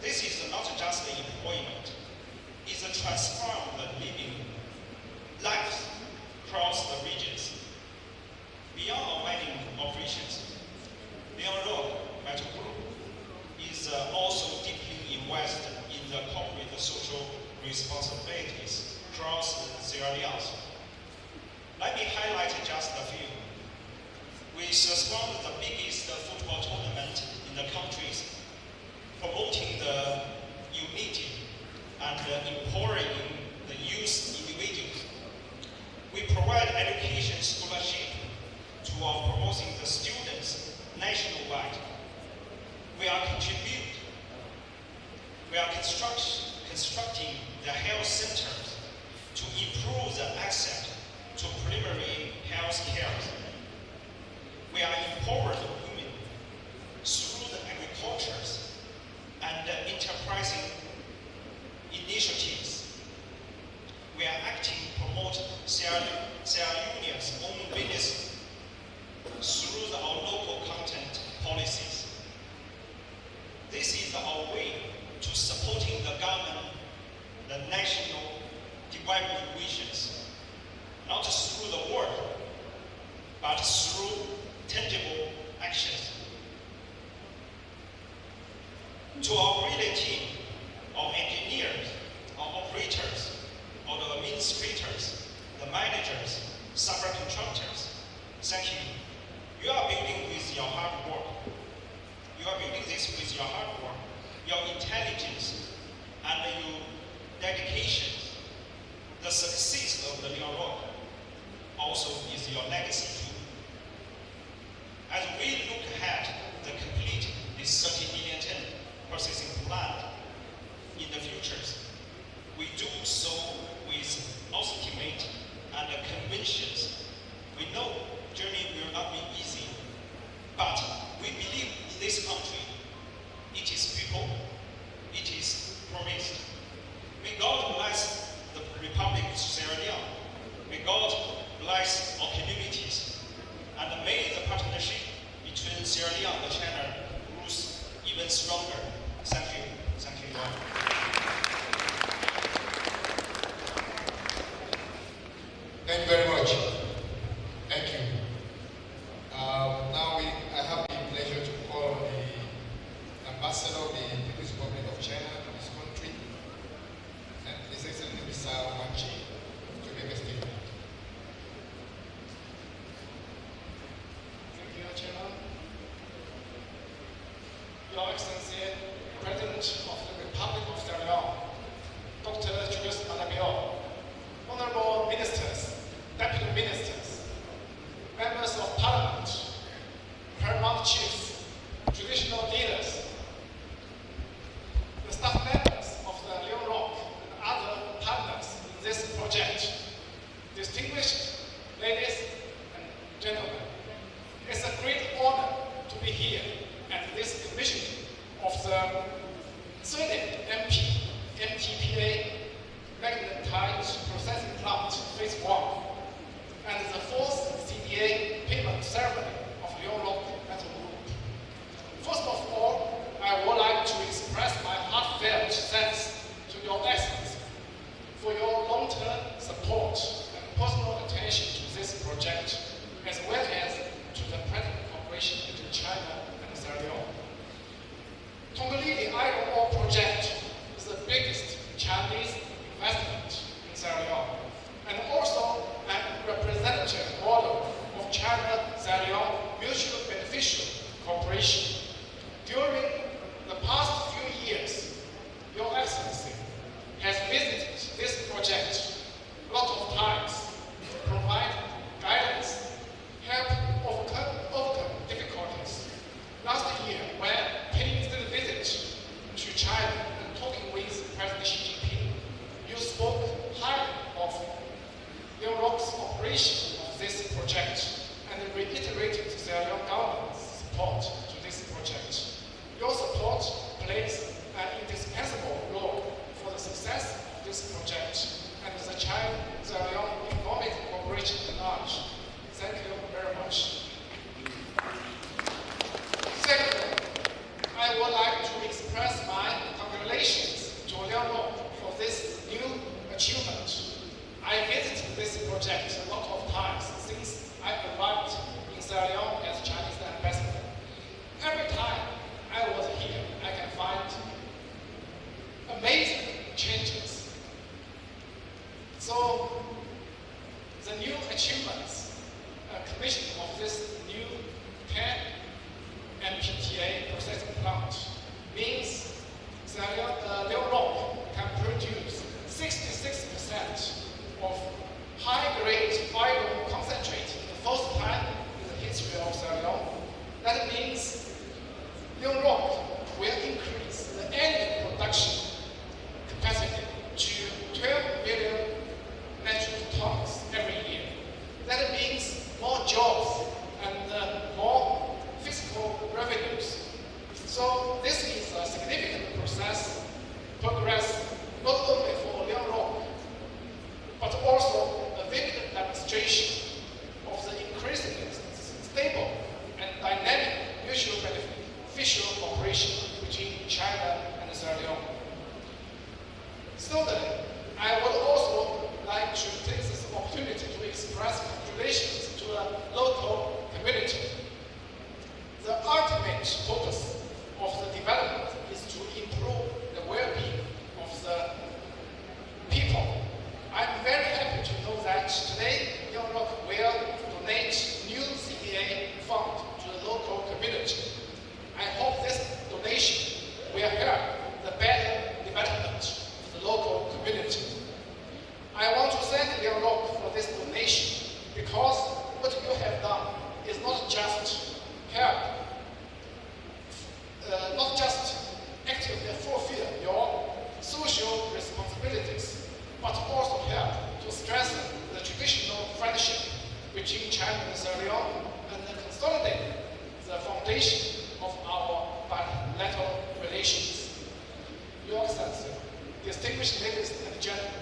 N: This is not just the employment, it's a transform the living lives across the regions. Beyond our mining operations, Leone Metal Group is also deeply invested in the corporate social responsibilities across Sierra Leone. Let me highlight just a few. We sponsored the biggest football tournament in the countries, promoting the unity and empowering the youth individuals. We provide education scholarship to our promoting the students nationwide. We are constructing the health centers to improve the access to preliminary health care. We are empowering women through the agricultures and enterprising initiatives. We are acting to promote Sierra Leone's own business through our local content policies. This is our way to supporting the government, the national development visions, not through the word, but through tangible actions. To our relay team, our engineers, our operators, our administrators, the managers, subcontractors, thank you. You are building with your hard work. You are building this with your hard work, your intelligence, and your dedication. The success of the Leone Rock also is your legacy too. As we look ahead to complete this 30 million ton processing plant in the futures, we do so with optimism and convictions. We know journey will not be easy, but we believe in this country. It is people, it is promised. May God bless the Republic of Sierra Leone. May God bless our communities, and may the partnership between Sierra Leone and China grows even stronger. Thank you. Thank you all.
D: Thank you very much. Thank you. Now I have the pleasure to call the Ambassador of the People's Republic of China to this country, and His Excellency Mr. Wang Qing, to make a statement.
O: Thank you, Chairman. Your Excellency, President of the Republic of support to this project. Your support plays an indispensable role for the success of this project and the China-Leone economic cooperation at large. Thank you very much. Second, I would like to express my congratulations to Leone for this new achievement. I visited this project a lot of times since I arrived in Sierra Leone as Chinese ambassador. Every time I was here, I can find amazing changes. So, the new achievements, commission of this new 10 MPTA processing plant means Leone can produce 66% of high-grade iron concentrate for the first time in the history of Sierra Leone. That means Leone will increase the annual production capacity to 12 million metric tons every year. That means more jobs and more fiscal revenues. So this is a significant progress not only for Leone, but also a vivid demonstration of the increasingly stable and dynamic mutual beneficial cooperation between China and Sierra Leone. Thirdly, I would also like to take this opportunity to express congratulations to the local community. The ultimate purpose of the development is to improve the well-being of the people. I'm very happy to know that today Leone will donate new CEA fund to the local community. I hope this donation will help the better development of the local community. I want to thank Leone for this donation because what you have done is not just help, not just actively fulfill your social responsibilities, but also help to strengthen the traditional friendship between China and Sierra Leone and consolidate the foundation of our bilateral relations. Your Excellency, distinguished ladies and gentlemen,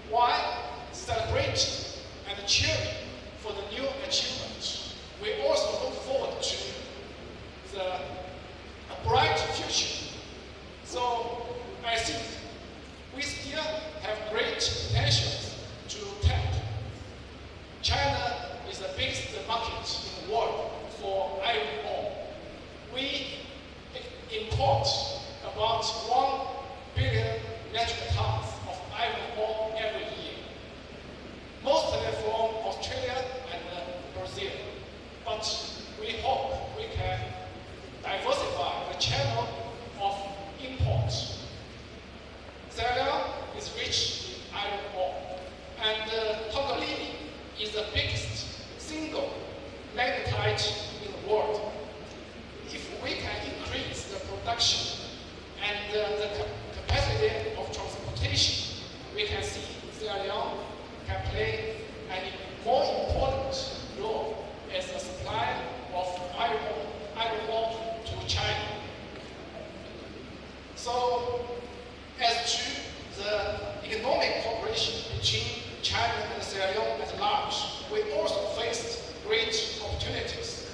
O: while celebrating and cheering for the new achievement, we also look forward to a bright future. So I think we still have great potentials to tap. China is the biggest market in the world for iron ore. We import about 1 billion metric tons of iron ore every year, mostly from Australia and Brazil. But we hope we can diversify the channel of import. Sierra Leone is rich in iron ore, and Tonkolili is the biggest single magnetite in the world. If we can increase the production and the capacity of transportation, we can see Sierra Leone can play an more important role as a supplier of iron ore to China. So, as to the economic cooperation between China and Sierra Leone at large, we also faced great opportunities.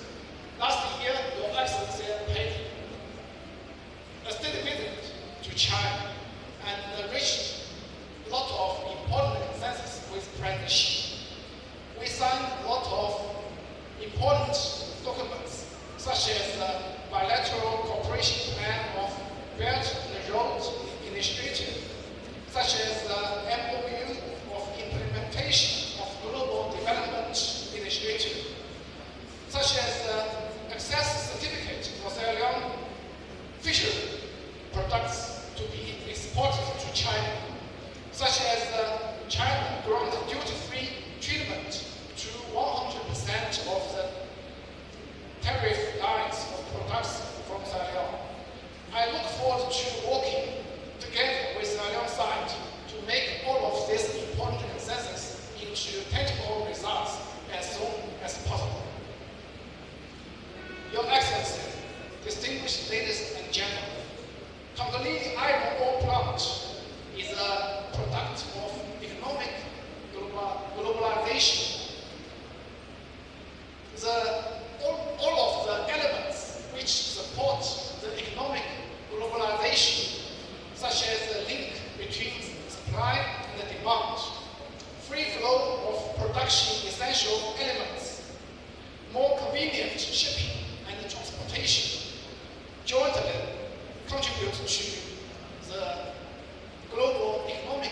O: Last year, Your Excellency paid a steady visit to China and reached a lot of important consensus with President Xi. We signed a lot of important documents, such as the bilateral cooperation plan of Belt and Road Initiative, such as the MOU of implementation of Global Development Initiative, such as the access certificate for Sierra Leone fishery products to be exported to China, such as the China grant duty-free treatment to 100% of the tariff lines of products from Sierra Leone. I look forward to working together with Sierra Leone side to make all of distinguished ladies and gentlemen, Tonkolili iron ore plant is a product of economic globalization. All of the elements which support the economic globalization, such as the link between supply and the demand, free flow of production essential elements, more convenient shipping and transportation, jointly contribute to the global economic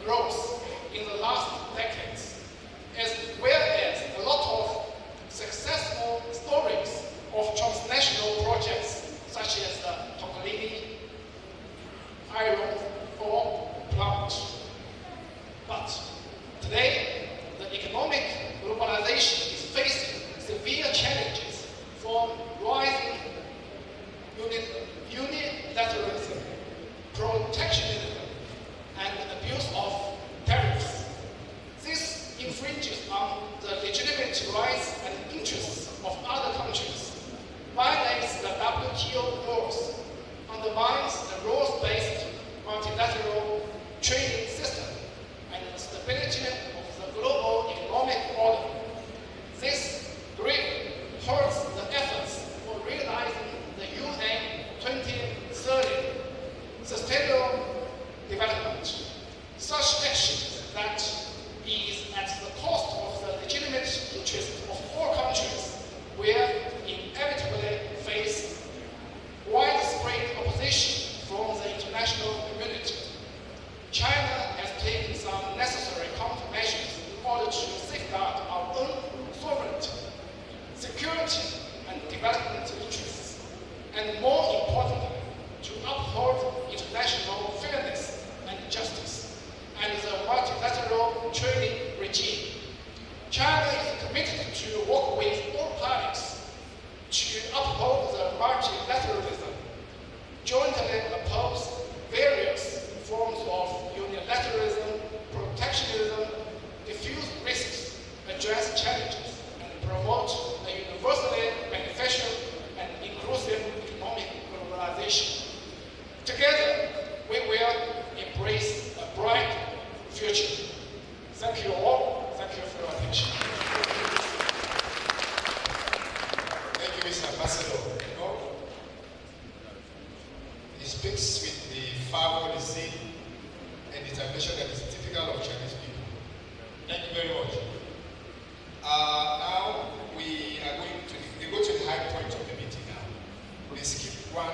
O: growth in the last decades, as well as a lot of successful stories of transnational projects such as the Tonkolili iron ore plant. But today, the economic globalization is facing severe challenges from rising unilateralism, protectionism, and abuse of tariffs. This infringes on the legitimate rights and interests of other countries, violates the WTO rules, undermines the rules-based multilateral trading system, and the stability of the global economic order. This greatly hurts the efforts for realizing the UN 2030 Sustainable Development. Such action that is at the cost of the legitimate interests of all countries will inevitably face widespread opposition from the international community. China has taken some necessary countermeasures in order to safeguard our own sovereignty, security, and development interests, and more importantly, to uphold international fairness and justice, and the multilateral trading regime. China is committed to work with all parties to uphold the multilateralism, jointly oppose various forms of unilateralism, protectionism, diffuse risks, address challenges, and promote a universally beneficial and inclusive economic globalization. Together, we will embrace a bright future. Thank you all. Thank you for your attention.
D: Thank you, Mr. Ambassador. He speaks with the fervor, the zeal, and determination that is typical of Chinese people. Thank you very much. Now we go to the high point of the meeting now. We skip one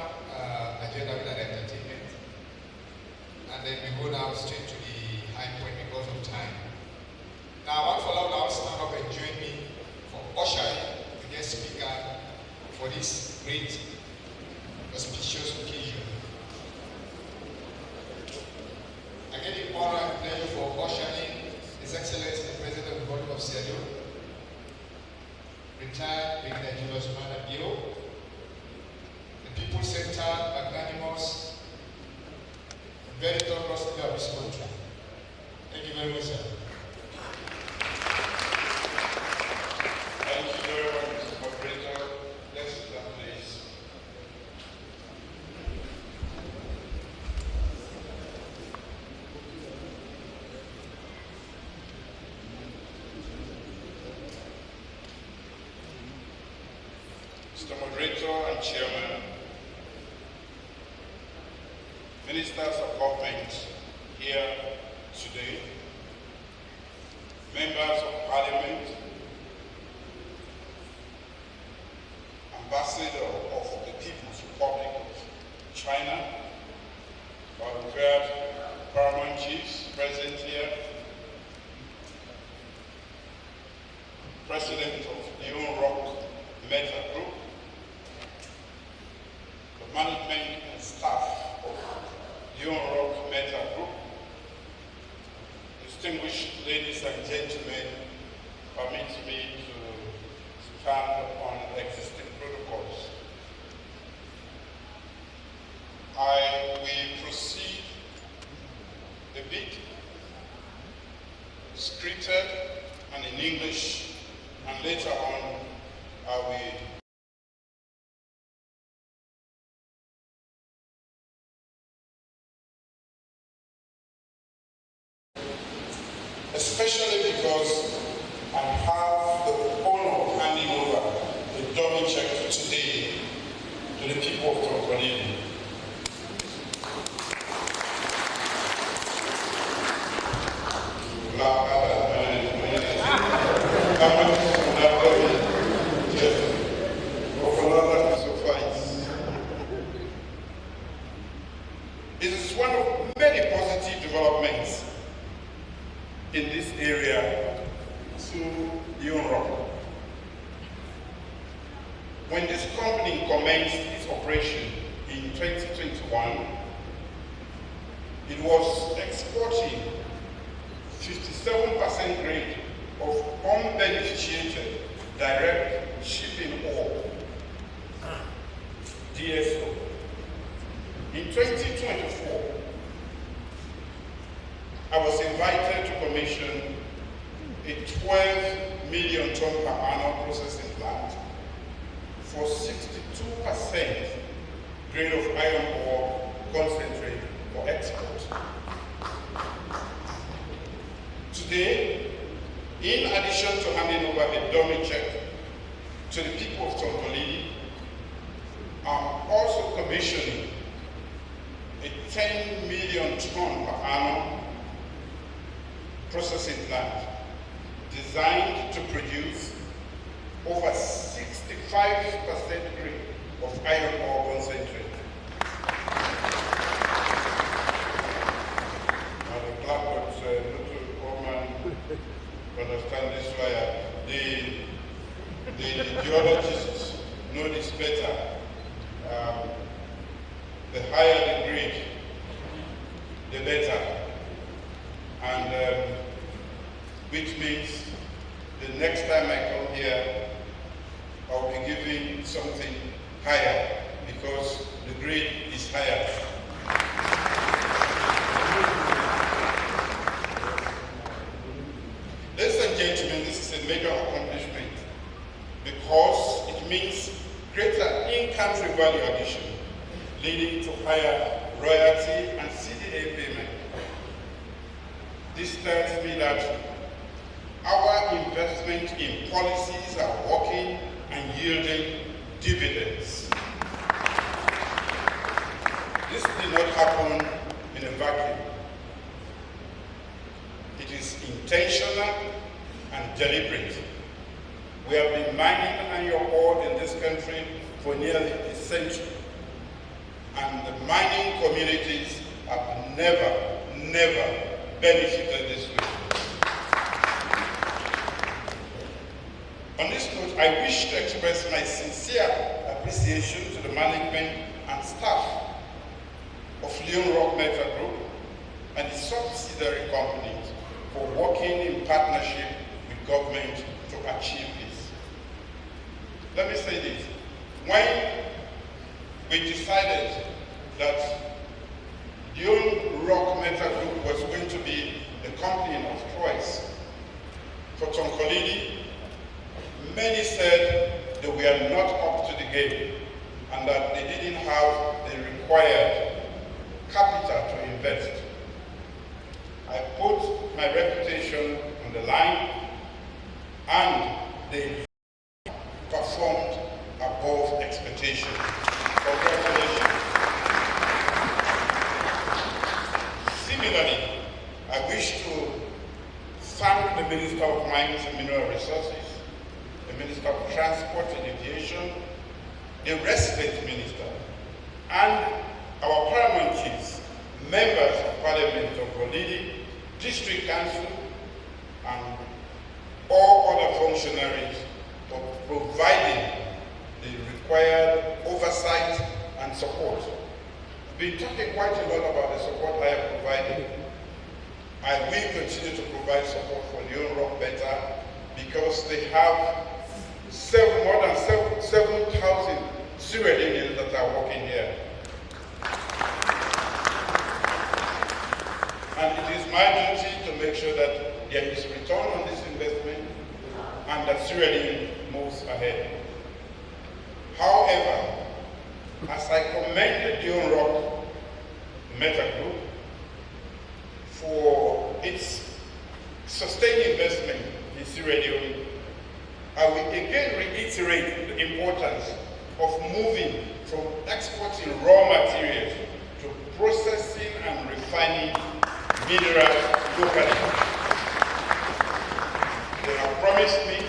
D: agenda with an entertainment, and then we go now straight to the high point because of time. Now, one for now, stand up and join me for ushering the guest speaker for this great, auspicious occasion. I get the honor and pleasure for ushering His Excellency the President of the Republic of Sierra Leone, retired Brigadier Julius Maada, the People's Center, magnanimous, very thorough leader of this country. Thank you very much, sir.
P: Thank you very much, Mr. Moderator. Let's sit down, please. Mr. Moderator and Chairman, Ministers of Government here today, Members of Parliament, Ambassador of the People's Republic of China, our revered paramount chiefs present here, President of Leone Rock Metal Group, the management and staff of Leone Rock Metal Group, distinguished ladies and gentlemen, permit me to stand on existing protocols. I will proceed a bit scripted and in English, and later on I will the people of Tonkolili. It is one of many positive developments in this area through Leone Rock. When this company commenced its operation in 2021, it was exporting 57% grade of unbeneficiated direct shipping ore, DSO. In 2024, I was invited to commission a 12 million ton per annum processing plant for 62% grade of iron ore concentrate for export. Today, in addition to handing over a dummy check to the people of Tonkolili, I'm also commissioning a 10 million ton per annum processing plant designed to produce over 65% grade of iron ore concentrate. Now the blackboard little woman understand this why the geologists know this better. The higher the grade, the better. And which means the next time I come here, I'll be giving something higher because the grade is higher. Ladies and gentlemen, this is a major accomplishment because it means greater in-country value addition, leading to higher royalty and CDA payment. This tells me that our investment in policies are working and yielding dividends. This did not happen in a vacuum. It is intentional and deliberate. We have been mining iron ore in this country for nearly a century, and the mining communities have never benefited this way. On this note, I wish to express my sincere appreciation to the management and staff of Leone Rock Metal Group and its subsidiary companies for working in partnership with government to achieve this. Let me say this. When we decided that Leone Rock Metal Group was going to be the company of choice for Tonkolili, many said they were not up to the game and that they didn't have the required capital to invest. I put my reputation on the line and they performed above expectation. Congratulations. Similarly, I wish to thank the Minister of Mines and Mineral Resources, the Minister of Transport and Aviation, the resident minister, and our paramount chiefs, members of Parliament of Tonkolili, District Council, and all other functionaries for providing the required oversight and support. We've been talking quite a lot about the support I have provided. I will continue to provide support for Leone Rock better because they have more than 7,000 Sierra Leoneans that are working here. And it is my duty to make sure that there is return on this investment and that Sierra Leone moves ahead. However, as I commend the Leone Rock Metal Group for its sustained investment in Sierra Leone, I will again reiterate the importance of moving from exporting raw materials to processing and refining minerals locally. They have promised me,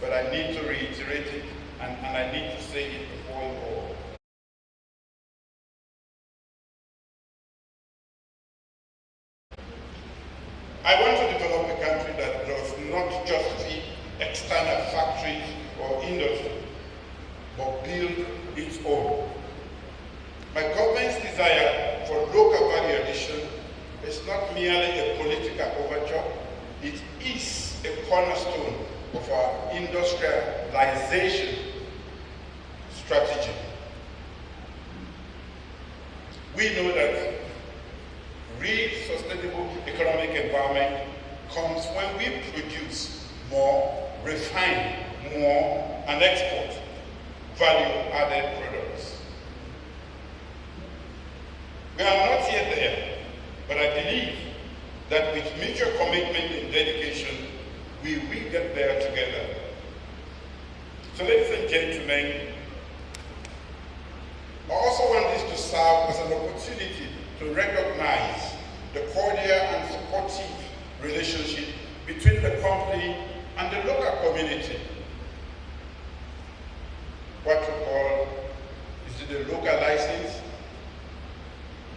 P: but I need to reiterate it, and I need to say it before you all. I want to develop a country that does not just feed external factories or industry, but build its own. My government's desire for local value addition is not merely a political overture, it is a cornerstone of our industrialization strategy. We know that real sustainable economic empowerment comes when we produce more, refine more, and export value-added products. We are not yet there, but I believe that with mutual commitment and dedication, we will get there together. So ladies and gentlemen, I also want this to serve as an opportunity to recognize the cordial and supportive relationship between the company and the local community. What we call, is it a local license?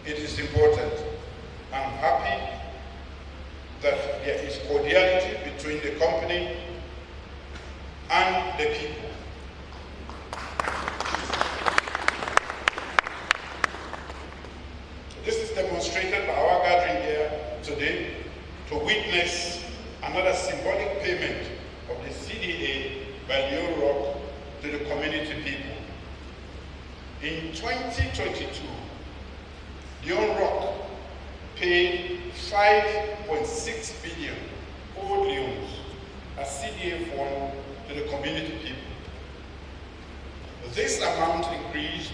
P: It is important. I'm happy that there is cordiality between the company and the people. This is demonstrated by our gathering here today to witness another symbolic payment of the CDA by Leone Rock to the community people. In 2022, Leone Rock paid 5.6 billion old Leones as CDA fund to the community people. This amount increased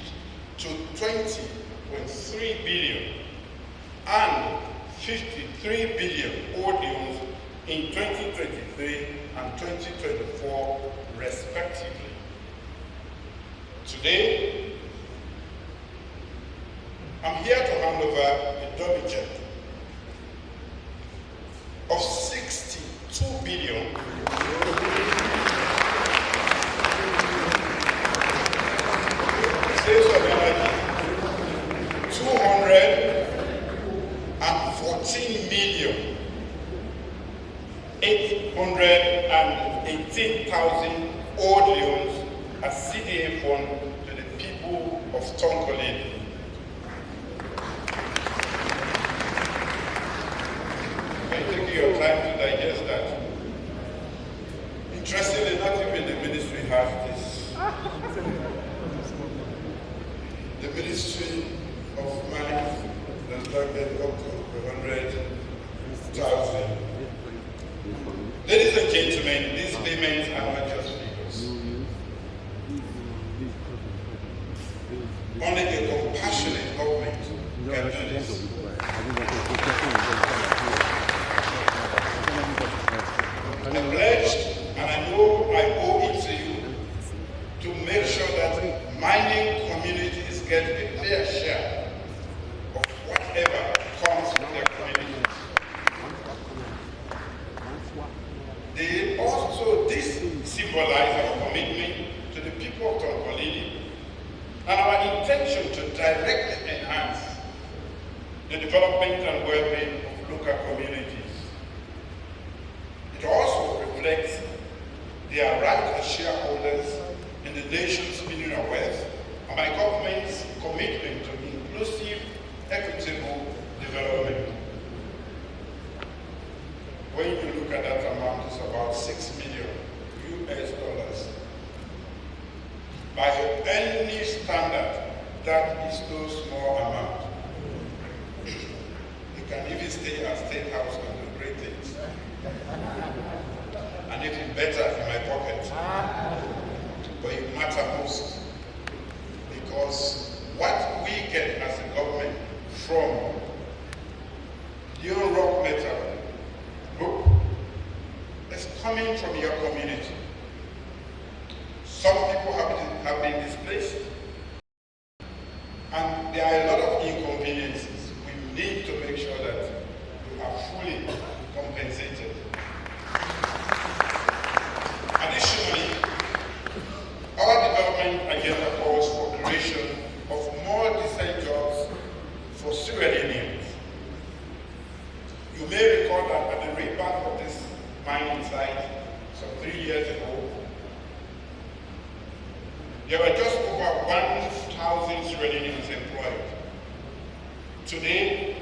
P: to 20.3 billion and 53 billion old Leones in 2023 and 2024 respectively. Today, I'm here to hand over a dummy check of 62 billion sales of energy, 214 million 818,000 old Leones as CDA fund to the people of Tonkolili. Taking your time to digest that. Interestingly, not even the ministry has this. The Ministry of Mines has targeted up to 100,000. Ladies and gentlemen, these payments are not just figures. Only a compassionate government can do this. I pledged, and I know I owe it to you, to make sure that mining communities get a fair share of whatever comes from their communities. This symbolizes our commitment to the people of Tonkolili and our intention to directly enhance the development and well-being of local communities. It also reflects their right as shareholders in the nation's mineral wealth and my government's commitment to inclusive, equitable development. When you look at that amount, it's about $6 million US. By any standard, that is no small amount. You can even stay at State House and do great things. And even better in my pocket. But it matters most. Because what we get as a government from Leone Rock Metal Group is coming from your community. Some people have been displaced. And there are a lot of inconveniences. We need to make sure that we are fully compensated. Additionally, our development agenda calls for creation of more decent jobs for Sierra Leoneans. You may recall that at the rebirth of this mining site some 3 years ago, there were just over 1,000 Sierra Leoneans employed. Today,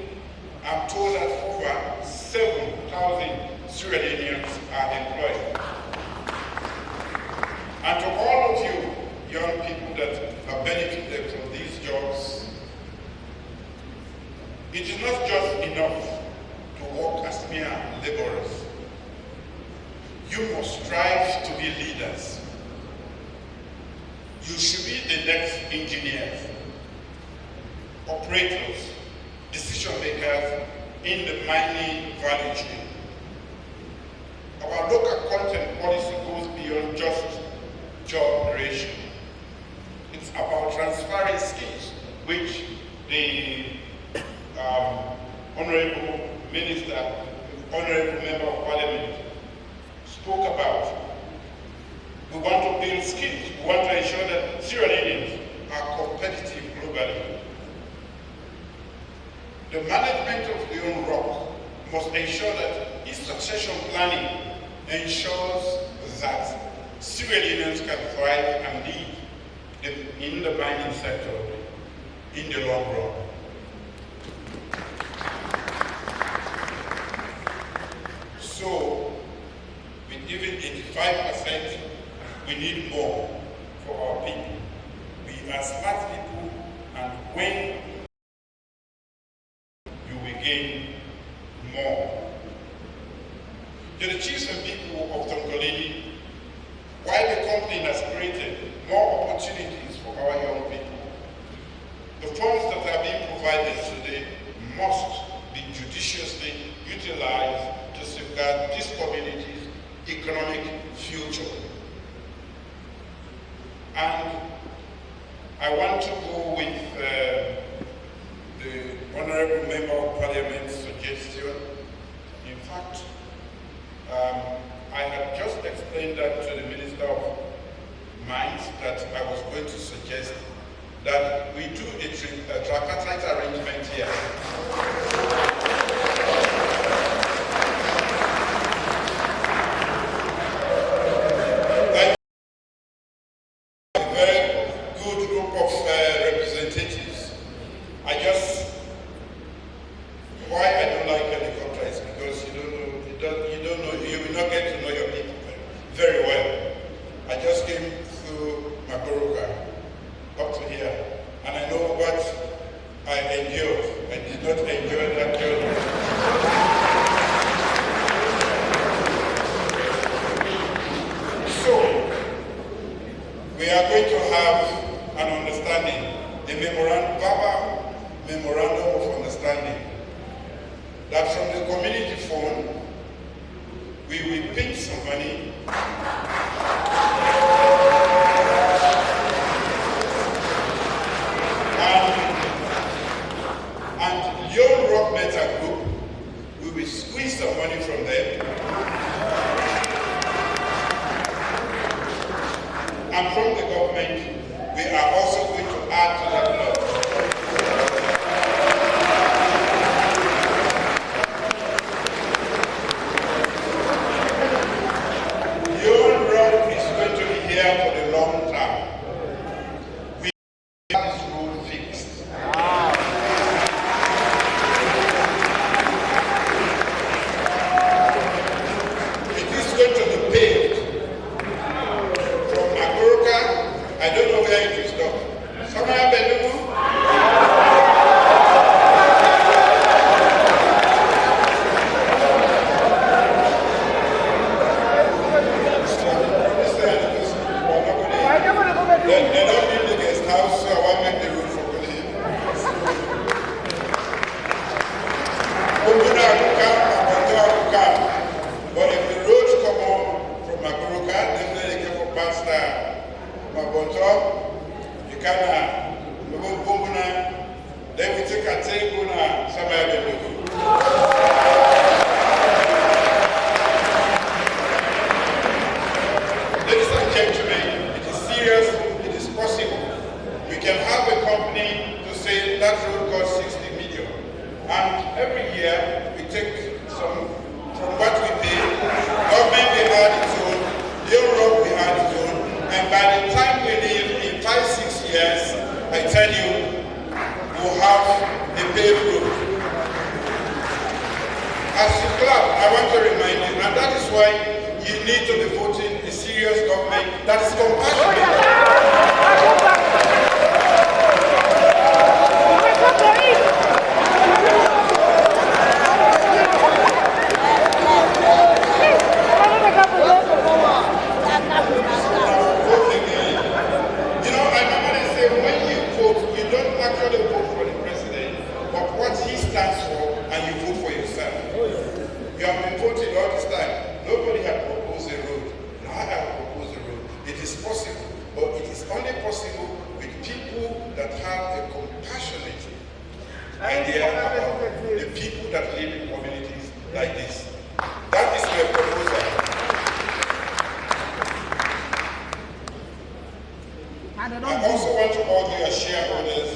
P: I'm told that over 7,000 Sierra Leoneans are employed. And to all of you young people that have benefited from these jobs, it is not just enough to work as mere laborers. You must strive to be leaders. You should be the next engineers, operators, decision makers in the mining value chain. Our local content policy goes beyond just job creation. It's about transferring skills, which the Honorable Minister, Honorable Member of Parliament spoke about. We want to build skills. We want to ensure that Sierra Leoneans are competitive globally. The management of Leone Rock must ensure that its succession planning ensures that Sierra Leoneans can thrive and lead in the mining sector in the long run. So, with even 85%, we need more for our people. We are smart people, and when you will gain more. To the chiefs and people of Tonkolili, while the company has created more opportunities for our young people, the funds that are being provided today must be judiciously utilized to safeguard this community's economic future. And I want to go with the Honorable Member of Parliament's suggestion. In fact, I had just explained that to the Minister of Mines that I was going to suggest that we do a tripartite arrangement here. A very good group of representatives. Why I don't like helicopter is because you will not get to know your people very well. I just came through Magoroka up to here, and I know what I endured. I did not enjoy that journey. So, we are going to have an understanding, a verbal memorandum of understanding, that from the community fund, we will pinch some money and Leone Rock Metal Group, we will squeeze some money from them. And from the government, we are also going to add to that block. Leone Rock is going to be here for the long term. We have this road fixed. It is going to be paved from Magoroka. I don't know where it will stop. Somewhere Belugu. They don't need the guest house, so I want to make the road for Kuli. But if the roads come on from Magoroka, definitely get for Pastor Mabonto, you can then we take a table and somebody. Ladies and gentlemen, it is serious, it is possible. We can have a company to say that road costs 60 million. And every year we take some from what we pay, government will add its own, Europe will add its own, and by the time we leave in 5-6 years, I tell you, we'll have a paved road. As you clap, I want to remind you, and that is why you need to be voting a serious government that is compassionate. The people that live in communities like this. That is my proposal. I also want to urge you as shareholders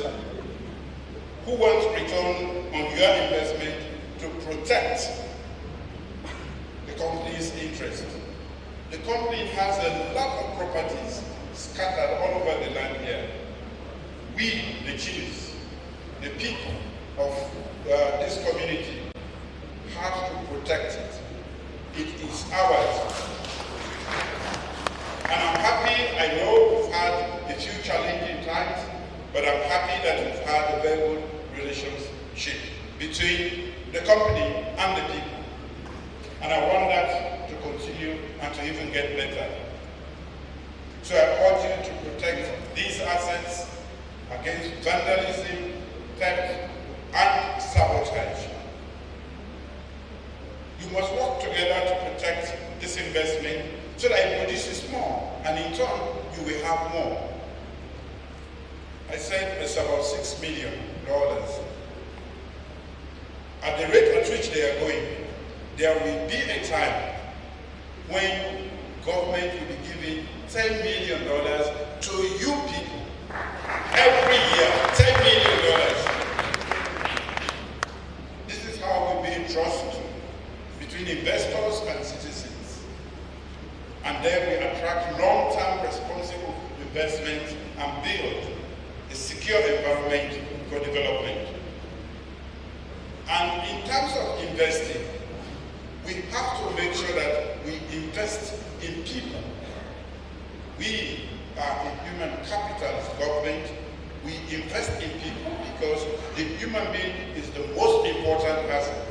P: who want return on your investment to protect the company's interest. The company has a lot of properties scattered all over the land here. We, the chiefs, the people of this community, have to protect it. It is ours. And I'm happy, I know we've had a few challenging times, but I'm happy that we've had a very good relationship between the company and the people. And I want that to continue and to even get better. So I urge you to protect these assets against vandalism, theft, and sabotage. You must work together to protect this investment so that it produces more, and in turn, you will have more. I said it's about $6 million. At the rate at which they are going, there will be a time when government will be giving $10 million to you people. Every year, $10 million. This is how we build trust between investors and citizens. And then we attract long-term responsible investment and build a secure environment for development. And in terms of investing, we have to make sure that we invest in people. We are a human capitalist government. We invest in people because the human being is the most important asset.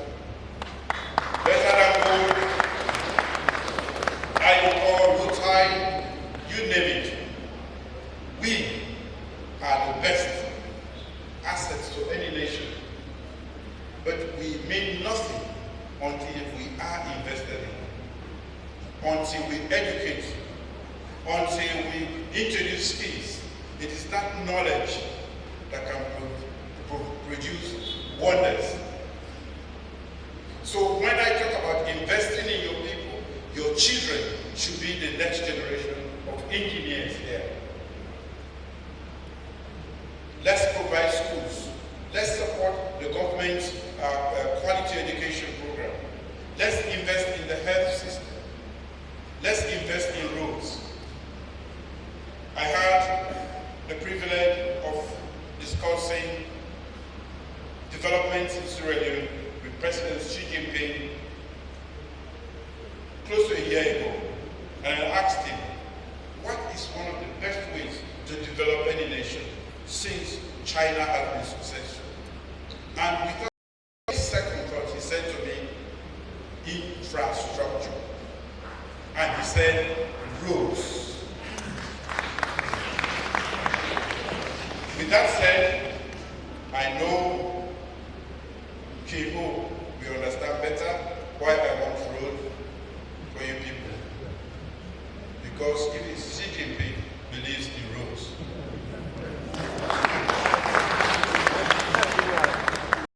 P: Better than gold, iron ore, rutile, you name it. We are the best assets to any nation. But we mean nothing until we are invested in, until we educate, until we introduce skills. It is that knowledge that can produce wonders. So when I talk about investing in your people, your children should be the next generation of engineers here. Let's provide schools. Let's support the government's quality education program. Let's invest in the health system. Let's invest in roads. I had the privilege of discussing developments in Sierra Leone with President Xi Jinping close to a year ago. And I asked him, what is one of the best ways to develop any nation since China has been successful? And without a second thought, he said to me, infrastructure. And he said, roads. With that said, I know Kibo will understand better why I want road for you people. Because it is